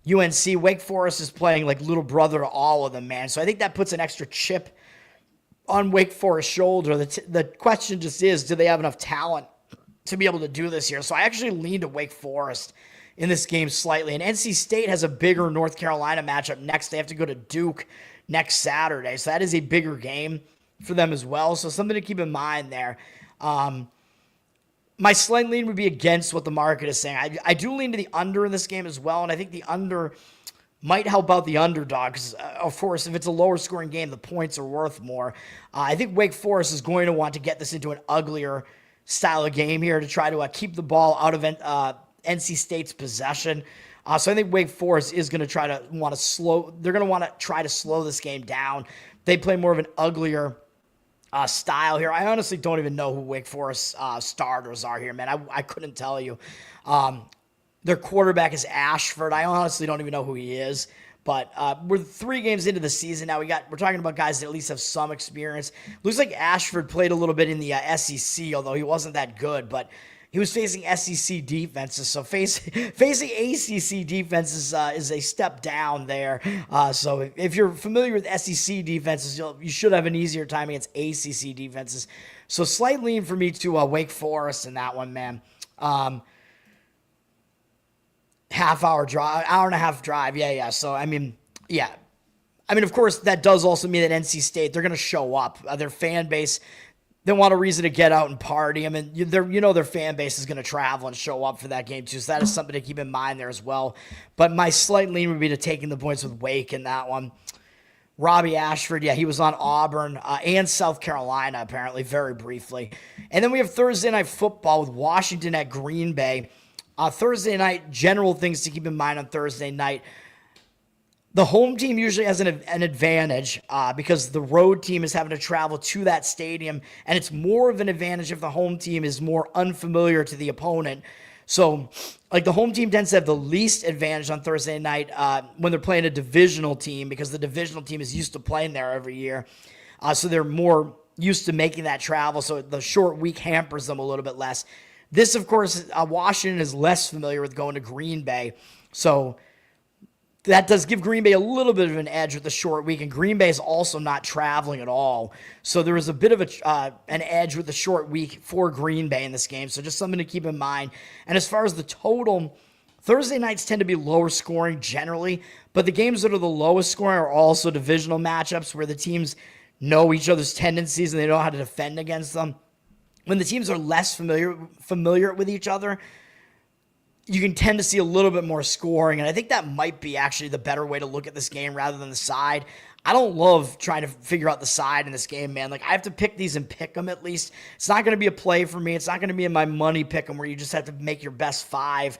UNC. Wake Forest is playing like little brother to all of them, man. So I think that puts an extra chip on Wake Forest's shoulder. The question just is, do they have enough talent to be able to do this here? So I actually lean to Wake Forest in this game slightly. And NC State has a bigger North Carolina matchup next. They have to go to Duke next Saturday. So that is a bigger game for them as well. So something to keep in mind there. My slight lean would be against what the market is saying. I do lean to the under in this game as well, and I think the under might help out the underdog because, of course, if it's a lower-scoring game, the points are worth more. I think Wake Forest is going to want to get this into an uglier style of game here to try to keep the ball out of NC State's possession. So I think Wake Forest is going to try to want to slow. They're going to want to try to slow this game down. They play more of an uglier style here. I honestly don't even know who Wake Forest starters are here, man. I couldn't tell you. Their quarterback is Ashford. I honestly don't even know who he is. But we're 3 games into the season now. We're talking about guys that at least have some experience. Looks like Ashford played a little bit in the SEC, although he wasn't that good. But he was facing SEC defenses, so facing ACC defenses is a step down there. So if you're familiar with SEC defenses, you should have an easier time against ACC defenses. So slight lean for me to Wake Forest in that one, man. Half-hour drive, hour and a half drive, yeah. So, I mean, of course, that does also mean that NC State, they're going to show up. Their fan base, they want a reason to get out and party. I mean, their fan base is going to travel and show up for that game too. So that is something to keep in mind there as well. But my slight lean would be to taking the points with Wake in that one. Robbie Ashford, he was on Auburn and South Carolina apparently very briefly. And then we have Thursday Night Football with Washington at Green Bay. Thursday night, general things to keep in mind on Thursday night. The home team usually has an advantage because the road team is having to travel to that stadium, and it's more of an advantage if the home team is more unfamiliar to the opponent. So, like, the home team tends to have the least advantage on Thursday night when they're playing a divisional team because the divisional team is used to playing there every year. So they're more used to making that travel, so the short week hampers them a little bit less. This, of course, Washington is less familiar with going to Green Bay, so that does give Green Bay a little bit of an edge with the short week, and Green Bay is also not traveling at all. So there is a bit of an edge with the short week for Green Bay in this game, so just something to keep in mind. And as far as the total, Thursday nights tend to be lower scoring generally, but the games that are the lowest scoring are also divisional matchups where the teams know each other's tendencies and they know how to defend against them. When the teams are less familiar with each other, you can tend to see a little bit more scoring, and I think that might be actually the better way to look at this game rather than the side. I don't love trying to figure out the side in this game, man. Like, I have to pick these and pick them at least. It's not going to be a play for me. It's not going to be in my money pick 'em where you just have to make your best 5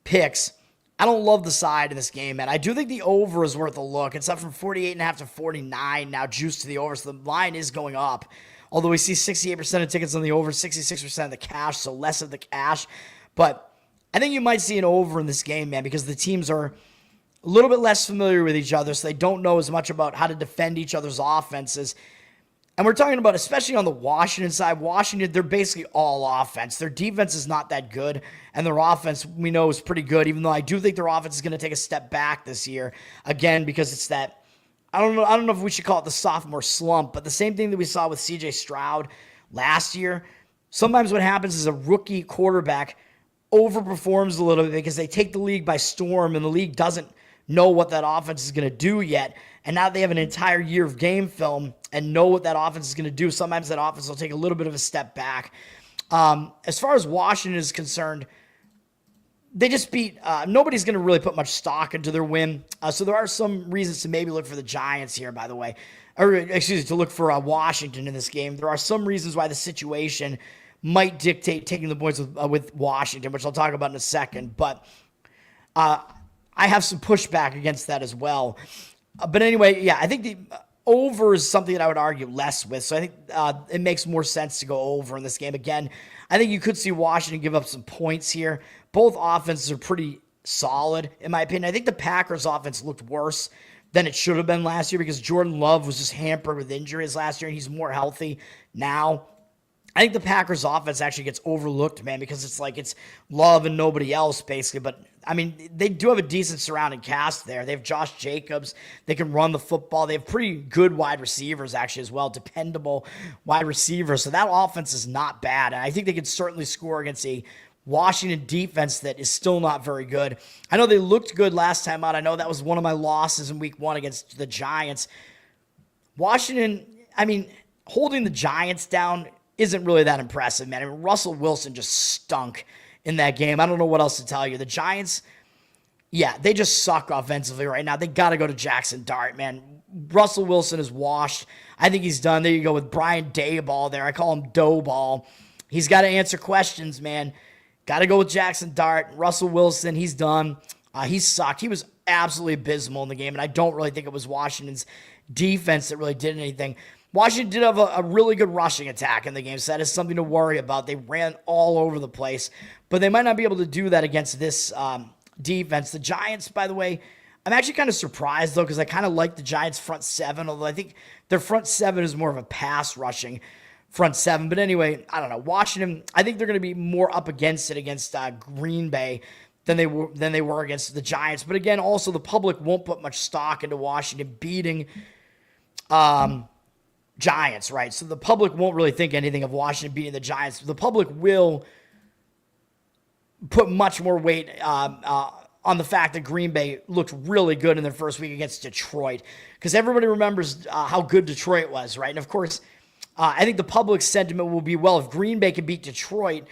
picks. I don't love the side in this game, man. I do think the over is worth a look. It's up from 48.5 to 49 now, juiced to the over, so the line is going up. Although we see 68% of tickets on the over, 66% of the cash, so less of the cash. But I think you might see an over in this game, man, because the teams are a little bit less familiar with each other, so they don't know as much about how to defend each other's offenses. And we're talking about, especially on the Washington side, Washington, they're basically all offense. Their defense is not that good, and their offense, we know, is pretty good, even though I do think their offense is going to take a step back this year, again, because it's that, I don't know if we should call it the sophomore slump, but the same thing that we saw with C.J. Stroud last year. Sometimes what happens is a rookie quarterback overperforms a little bit because they take the league by storm and the league doesn't know what that offense is going to do yet. And now they have an entire year of game film and know what that offense is going to do. Sometimes that offense will take a little bit of a step back. As far as Washington is concerned, they just beat, nobody's going to really put much stock into their win. So there are some reasons to maybe look for the Giants here, by the way. Or, excuse me, to look for Washington in this game. There are some reasons why the situation might dictate taking the points with Washington, which I'll talk about in a second. But I have some pushback against that as well. But anyway, yeah, I think the over is something that I would argue less with. So I think it makes more sense to go over in this game. Again, I think you could see Washington give up some points here. Both offenses are pretty solid, in my opinion. I think the Packers' offense looked worse than it should have been last year because Jordan Love was just hampered with injuries last year, and he's more healthy now. I think the Packers offense actually gets overlooked, man, because it's like it's Love and nobody else, basically. But, I mean, they do have a decent surrounding cast there. They have Josh Jacobs. They can run the football. They have pretty good wide receivers, actually, as well, dependable wide receivers. So that offense is not bad. And I think they can certainly score against a Washington defense that is still not very good. I know they looked good last time out. I know that was one of my losses in week 1 against the Giants. Washington, I mean, holding the Giants down isn't really that impressive, man. I mean, Russell Wilson just stunk in that game. I don't know what else to tell you. The Giants, yeah, they just suck offensively right now. They got to go to Jackson Dart, man. Russell Wilson is washed. I think he's done. There you go with Brian Dayball there. I call him Doughball. He's got to answer questions, man. Got to go with Jackson Dart. Russell Wilson, he's done. He sucked. He was absolutely abysmal in the game, and I don't really think it was Washington's defense that really did anything. Washington did have a really good rushing attack in the game, so that is something to worry about. They ran all over the place, but they might not be able to do that against this defense. The Giants, by the way, I'm actually kind of surprised, though, because I kind of like the Giants' front seven, although I think their front seven is more of a pass-rushing front seven. But anyway, I don't know. Washington, I think they're going to be more up against it against Green Bay than they were against the Giants. But again, also the public won't put much stock into Washington beating Giants, right? So the public won't really think anything of Washington beating the Giants. The public will put much more weight on the fact that Green Bay looked really good in their first week against Detroit, because everybody remembers how good Detroit was, right? And of course, I think the public sentiment will be, well, if Green Bay can beat Detroit,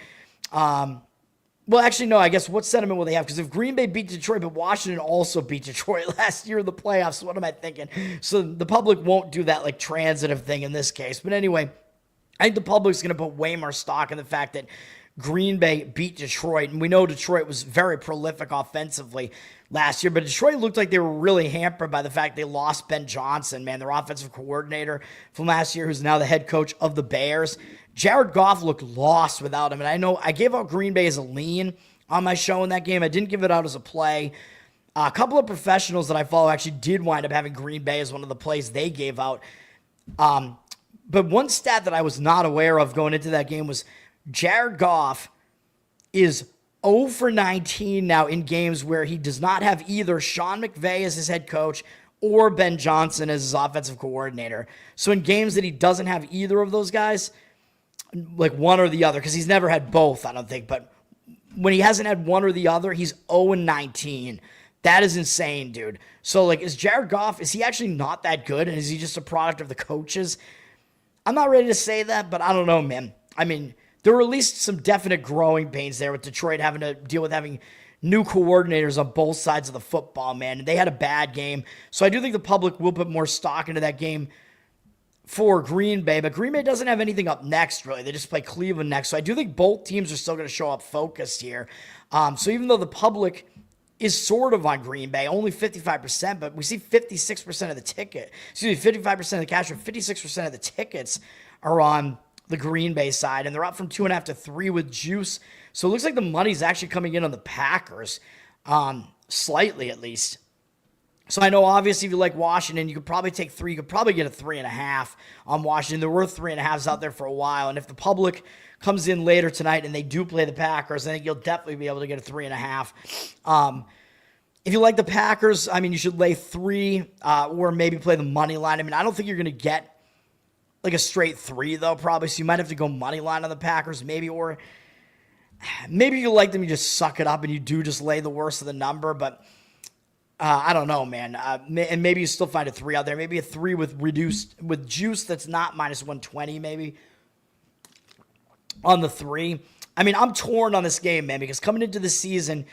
well, actually, no, I guess what sentiment will they have? Because if Green Bay beat Detroit, but Washington also beat Detroit last year in the playoffs, what am I thinking? So the public won't do that like transitive thing in this case. But anyway, I think the public's going to put way more stock in the fact that Green Bay beat Detroit, and we know Detroit was very prolific offensively last year, but Detroit looked like they were really hampered by the fact they lost Ben Johnson, man, their offensive coordinator from last year, who's now the head coach of the Bears. Jared Goff looked lost without him, and I know I gave out Green Bay as a lean on my show in that game. I didn't give it out as a play. A couple of professionals that I follow actually did wind up having Green Bay as one of the plays they gave out. But one stat that I was not aware of going into that game was Jared Goff is 0 for 19 now in games where he does not have either Sean McVay as his head coach or Ben Johnson as his offensive coordinator. So in games that he doesn't have either of those guys, like one or the other, because he's never had both, I don't think, but when he hasn't had one or the other, he's 0 and 19. That is insane, dude. So, like, is Jared Goff, is he actually not that good? And is he just a product of the coaches? I'm not ready to say that, but I don't know, man. I mean, there were at least some definite growing pains there with Detroit having to deal with having new coordinators on both sides of the football, man. And they had a bad game. So I do think the public will put more stock into that game for Green Bay. But Green Bay doesn't have anything up next, really. They just play Cleveland next. So I do think both teams are still going to show up focused here. So even though the public is sort of on Green Bay, only 55%, but we see 56% of the ticket. 55% of the cash, or 56% of the tickets are on the Green Bay side, and they're up from 2.5 to 3 with juice. So it looks like the money's actually coming in on the Packers, slightly at least. So I know, obviously, if you like Washington, you could probably take 3. You could probably get a 3.5 on Washington. There were 3.5s out there for a while, and if the public comes in later tonight and they do play the Packers, I think you'll definitely be able to get a 3.5. If you like the Packers, I mean, you should lay 3 or maybe play the money line. I mean, I don't think you're going to get like a straight 3, though, probably. So you might have to go money line on the Packers, maybe. Or maybe you like them, you just suck it up and you do just lay the worst of the number. But I don't know, man. And maybe you still find a 3 out there. Maybe a 3 with juice that's not minus 120, maybe. On the 3. I mean, I'm torn on this game, man, because coming into the season,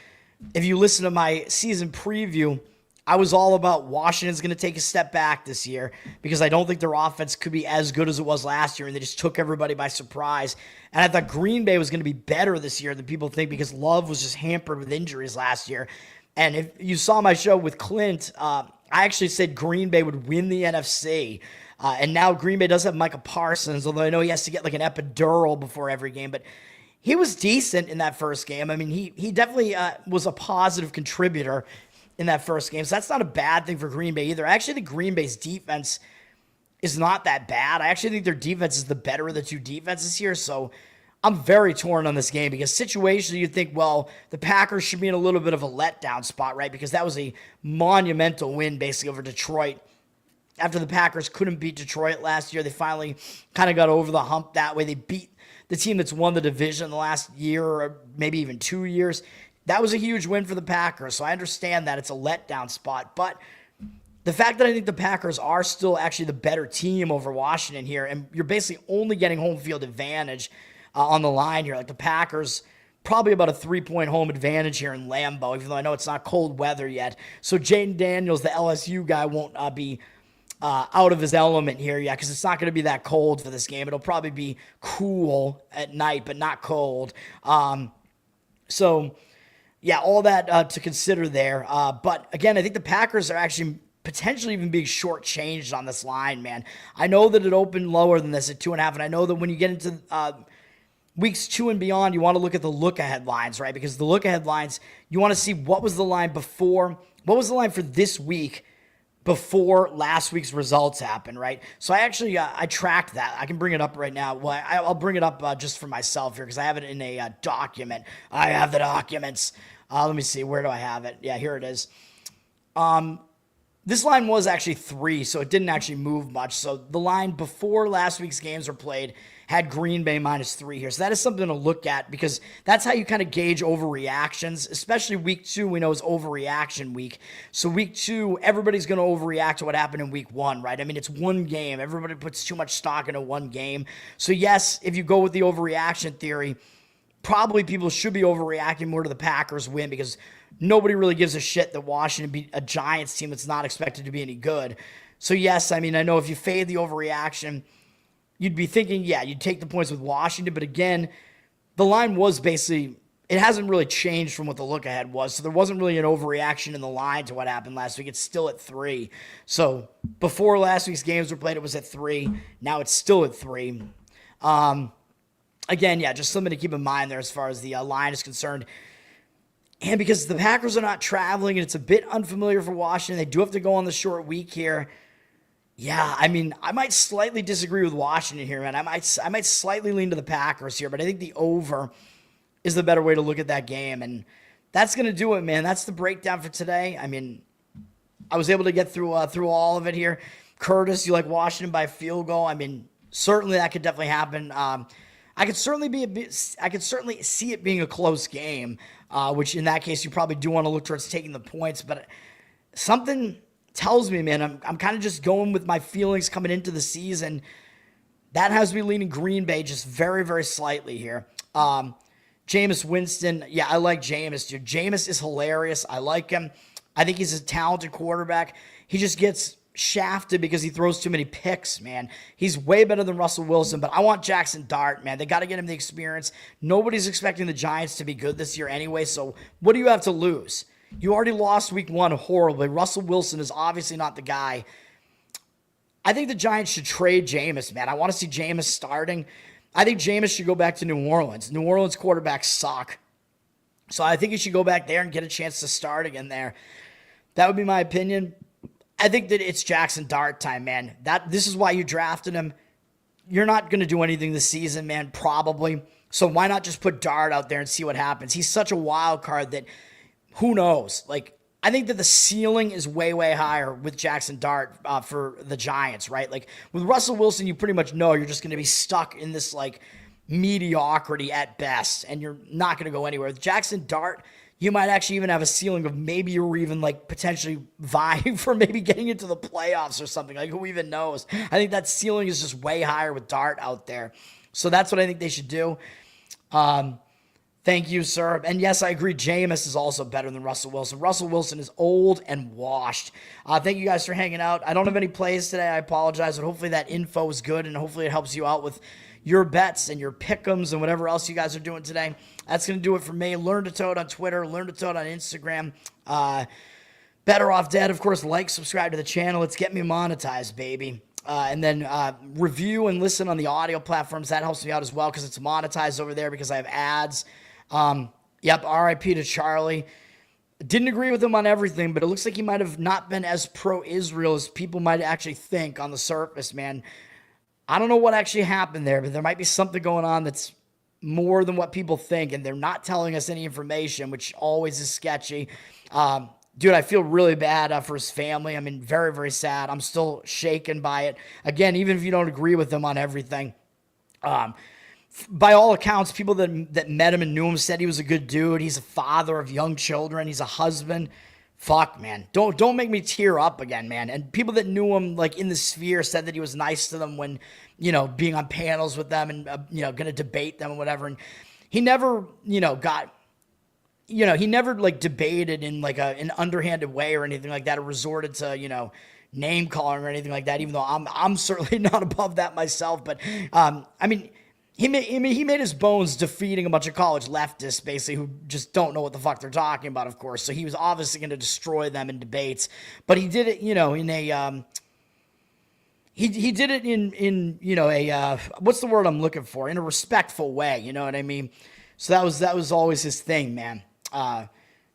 if you listen to my season preview, I was all about Washington's going to take a step back this year because I don't think their offense could be as good as it was last year, and they just took everybody by surprise. And I thought Green Bay was going to be better this year than people think because Love was just hampered with injuries last year. And if you saw my show with Clint, I actually said Green Bay would win the NFC. And now Green Bay does have Micah Parsons, although I know he has to get like an epidural before every game. But he was decent in that first game. I mean, he definitely was a positive contributor in that first game. So that's not a bad thing for Green Bay either. I actually think Green Bay's defense is not that bad. I actually think their defense is the better of the two defenses here. So I'm very torn on this game because situationally you'd think, well, the Packers should be in a little bit of a letdown spot, right? Because that was a monumental win basically over Detroit. After the Packers couldn't beat Detroit last year, they finally kind of got over the hump that way. They beat the team that's won the division the last year or maybe even 2 years. That was a huge win for the Packers, so I understand that it's a letdown spot. But the fact that I think the Packers are still actually the better team over Washington here, and you're basically only getting home field advantage on the line here. Like the Packers, probably about a 3-point home advantage here in Lambeau, even though I know it's not cold weather yet. So Jaden Daniels, the LSU guy, won't be out of his element here yet because it's not going to be that cold for this game. It'll probably be cool at night, but not cold. So, yeah, all that to consider there. But, again, I think the Packers are actually potentially even being shortchanged on this line, man. I know that it opened lower than this at 2.5, and I know that when you get into weeks 2 and beyond, you want to look at the look-ahead lines, right? Because the look-ahead lines, you want to see what was the line before, what was the line for this week before last week's results happened, right? So I actually, I tracked that. I can bring it up right now. Well, I'll bring it up just for myself here because I have it in a document. I have the documents. Let me see. Where do I have it? Yeah, here it is. This line was actually 3, so it didn't actually move much. So the line before last week's games were played had Green Bay -3 here. So that is something to look at because that's how you kind of gauge overreactions, especially week 2 we know is overreaction week. So week 2, everybody's going to overreact to what happened in week 1, right? I mean, it's one game. Everybody puts too much stock into one game. So yes, if you go with the overreaction theory, probably people should be overreacting more to the Packers win because nobody really gives a shit that Washington beat a Giants team that's not expected to be any good. So yes, I mean, I know if you fade the overreaction, you'd be thinking, yeah, you'd take the points with Washington. But again, the line was basically, it hasn't really changed from what the look ahead was. So there wasn't really an overreaction in the line to what happened last week. It's still at 3. So before last week's games were played, it was at 3. Now it's still at 3. Again, yeah, just something to keep in mind there as far as the line is concerned. And because the Packers are not traveling and it's a bit unfamiliar for Washington, they do have to go on the short week here. Yeah, I mean, I might slightly disagree with Washington here, man. I might slightly lean to the Packers here, but I think the over is the better way to look at that game. And that's going to do it, man. That's the breakdown for today. I mean, I was able to get through all of it here. Curtis, you like Washington by field goal. I mean, certainly that could definitely happen. I could certainly see it being a close game, which in that case, you probably do want to look towards taking the points. But something tells me, man, I'm kind of just going with my feelings coming into the season. That has me leaning Green Bay just very, very slightly here. Jameis Winston, yeah, I like Jameis, dude. Jameis is hilarious. I like him. I think he's a talented quarterback. He just gets shafted because he throws too many picks, man. He's way better than Russell Wilson, but I want Jackson Dart, man. They got to get him the experience. Nobody's expecting the Giants to be good this year anyway, so what do you have to lose? You already lost week 1 horribly. Russell Wilson is obviously not the guy. I think the Giants should trade Jameis, man. I want to see Jameis starting. I think Jameis should go back to New Orleans. New Orleans quarterbacks suck. So I think he should go back there and get a chance to start again there. That would be my opinion. I think that it's Jackson Dart time, man. This is why you drafted him. You're not going to do anything this season, man, probably. So why not just put Dart out there and see what happens? He's such a wild card that who knows? Like, I think that the ceiling is way, way higher with Jackson Dart for the Giants, right? Like, with Russell Wilson, you pretty much know you're just going to be stuck in this, like, mediocrity at best, and you're not going to go anywhere. With Jackson Dart, you might actually even have a ceiling of maybe you're even, like, potentially vying for maybe getting into the playoffs or something. Like, who even knows? I think that ceiling is just way higher with Dart out there. So that's what I think they should do. Thank you, sir. And yes, I agree. Jameis is also better than Russell Wilson. Russell Wilson is old and washed. Thank you guys for hanging out. I don't have any plays today. I apologize, but hopefully that info is good, and hopefully it helps you out with your bets and your pick'ems and whatever else you guys are doing today. That's going to do it for me. Learn to Toad on Twitter. Learn to Toad on Instagram. Bettor Off Dead, of course. Like, subscribe to the channel. Let's get me monetized, baby. And then review and listen on the audio platforms. That helps me out as well because it's monetized over there because I have ads. Yep, RIP to Charlie. Didn't agree with him on everything, but it looks like he might have not been as pro-Israel as people might actually think on the surface, man. I don't know what actually happened there, but there might be something going on that's more than what people think, and they're not telling us any information, which always is sketchy. Dude, I feel really bad for his family. I mean, very, very sad. I'm still shaken by it. Again, even if you don't agree with him on everything, by all accounts, people that met him and knew him said he was a good dude. He's a father of young children. He's a husband. Fuck, man. Don't make me tear up again, man. And people that knew him, like, in the sphere said that he was nice to them when, you know, being on panels with them and, you know, going to debate them and whatever. And he never, you know, he never, like, debated in, like, an underhanded way or anything like that, or resorted to, you know, name calling or anything like that, even though I'm certainly not above that myself. But, I mean, he made his bones defeating a bunch of college leftists, basically, who just don't know what the fuck they're talking about, of course. So he was obviously going to destroy them in debates. But he did it, you know, in a he did it in you know, a what's the word I'm looking for? In a respectful way, you know what I mean? So that was always his thing, man.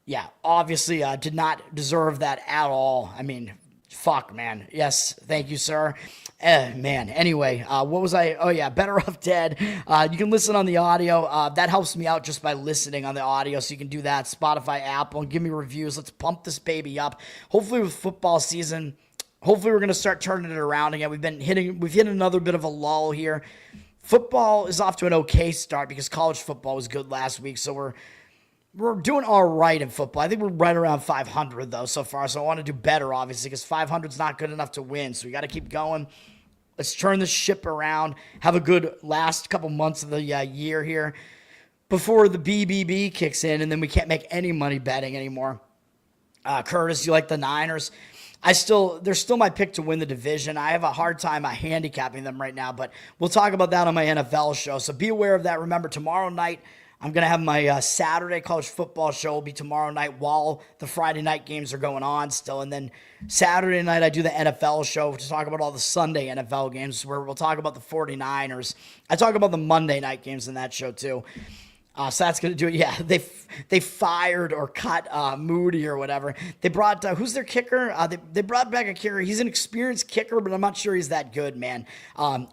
Yeah, obviously did not deserve that at all. I mean, fuck, man. Yes, thank you, sir. Man, anyway, what was I? Oh, yeah, Bettor Off Dead. You can listen on the audio. That helps me out just by listening on the audio, so you can do that. Spotify, Apple, and give me reviews. Let's pump this baby up. Hopefully with football season, hopefully we're going to start turning it around again. We've hit another bit of a lull here. Football is off to an okay start because college football was good last week, so we're doing all right in football. I think we're right around 500, though, so far. So I want to do better, obviously, because 500 is not good enough to win. So we got to keep going. Let's turn this ship around. Have a good last couple months of the year here before the BBB kicks in, and then we can't make any money betting anymore. Curtis, you like the Niners? they're still my pick to win the division. I have a hard time handicapping them right now, but we'll talk about that on my NFL show. So be aware of that. Remember, tomorrow night, I'm going to have my Saturday college football show will be tomorrow night while the Friday night games are going on still. And then Saturday night, I do the NFL show to talk about all the Sunday NFL games where we'll talk about the 49ers. I talk about the Monday night games in that show too. So that's going to do it. Yeah, they fired or cut Moody or whatever. They brought, who's their kicker? They brought back a kicker. He's an experienced kicker, but I'm not sure he's that good, man.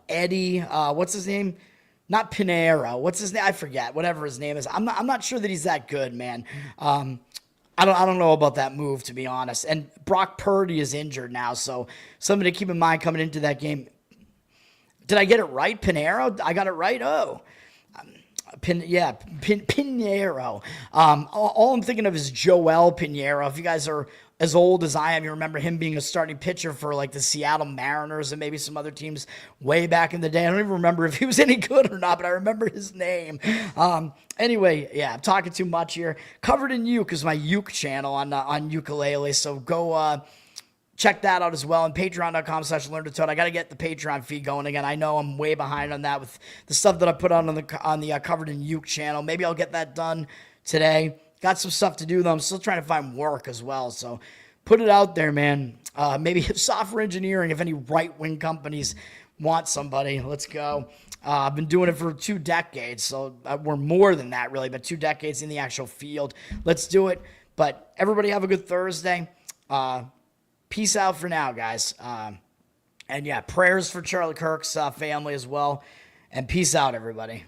Eddie, what's his name? Not Pinheiro. What's his name? I forget. Whatever his name is. I'm not sure that he's that good, man. I don't know about that move, to be honest. And Brock Purdy is injured now, so something to keep in mind coming into that game. Did I get it right? Pinheiro? I got it right? Oh. Pinheiro. All I'm thinking of is Joel Pinheiro. If you guys are as old as I am, you remember him being a starting pitcher for like the Seattle Mariners and maybe some other teams way back in the day. I don't even remember if he was any good or not, but I remember his name. Anyway, yeah, I'm talking too much here. Covered in Uke is my Uke channel on ukulele, so go check that out as well. And patreon.com/learn-to-toad. I got to get the Patreon feed going again. I know I'm way behind on that with the stuff that I put on the Covered in Uke channel. Maybe I'll get that done today. Got some stuff to do, though. I'm still trying to find work as well. So put it out there, man. Maybe software engineering, if any right-wing companies want somebody. Let's go. I've been doing it for 2 decades. So we're more than that, really, but 2 decades in the actual field. Let's do it. But everybody have a good Thursday. Peace out for now, guys. And yeah, prayers for Charlie Kirk's family as well. And peace out, everybody.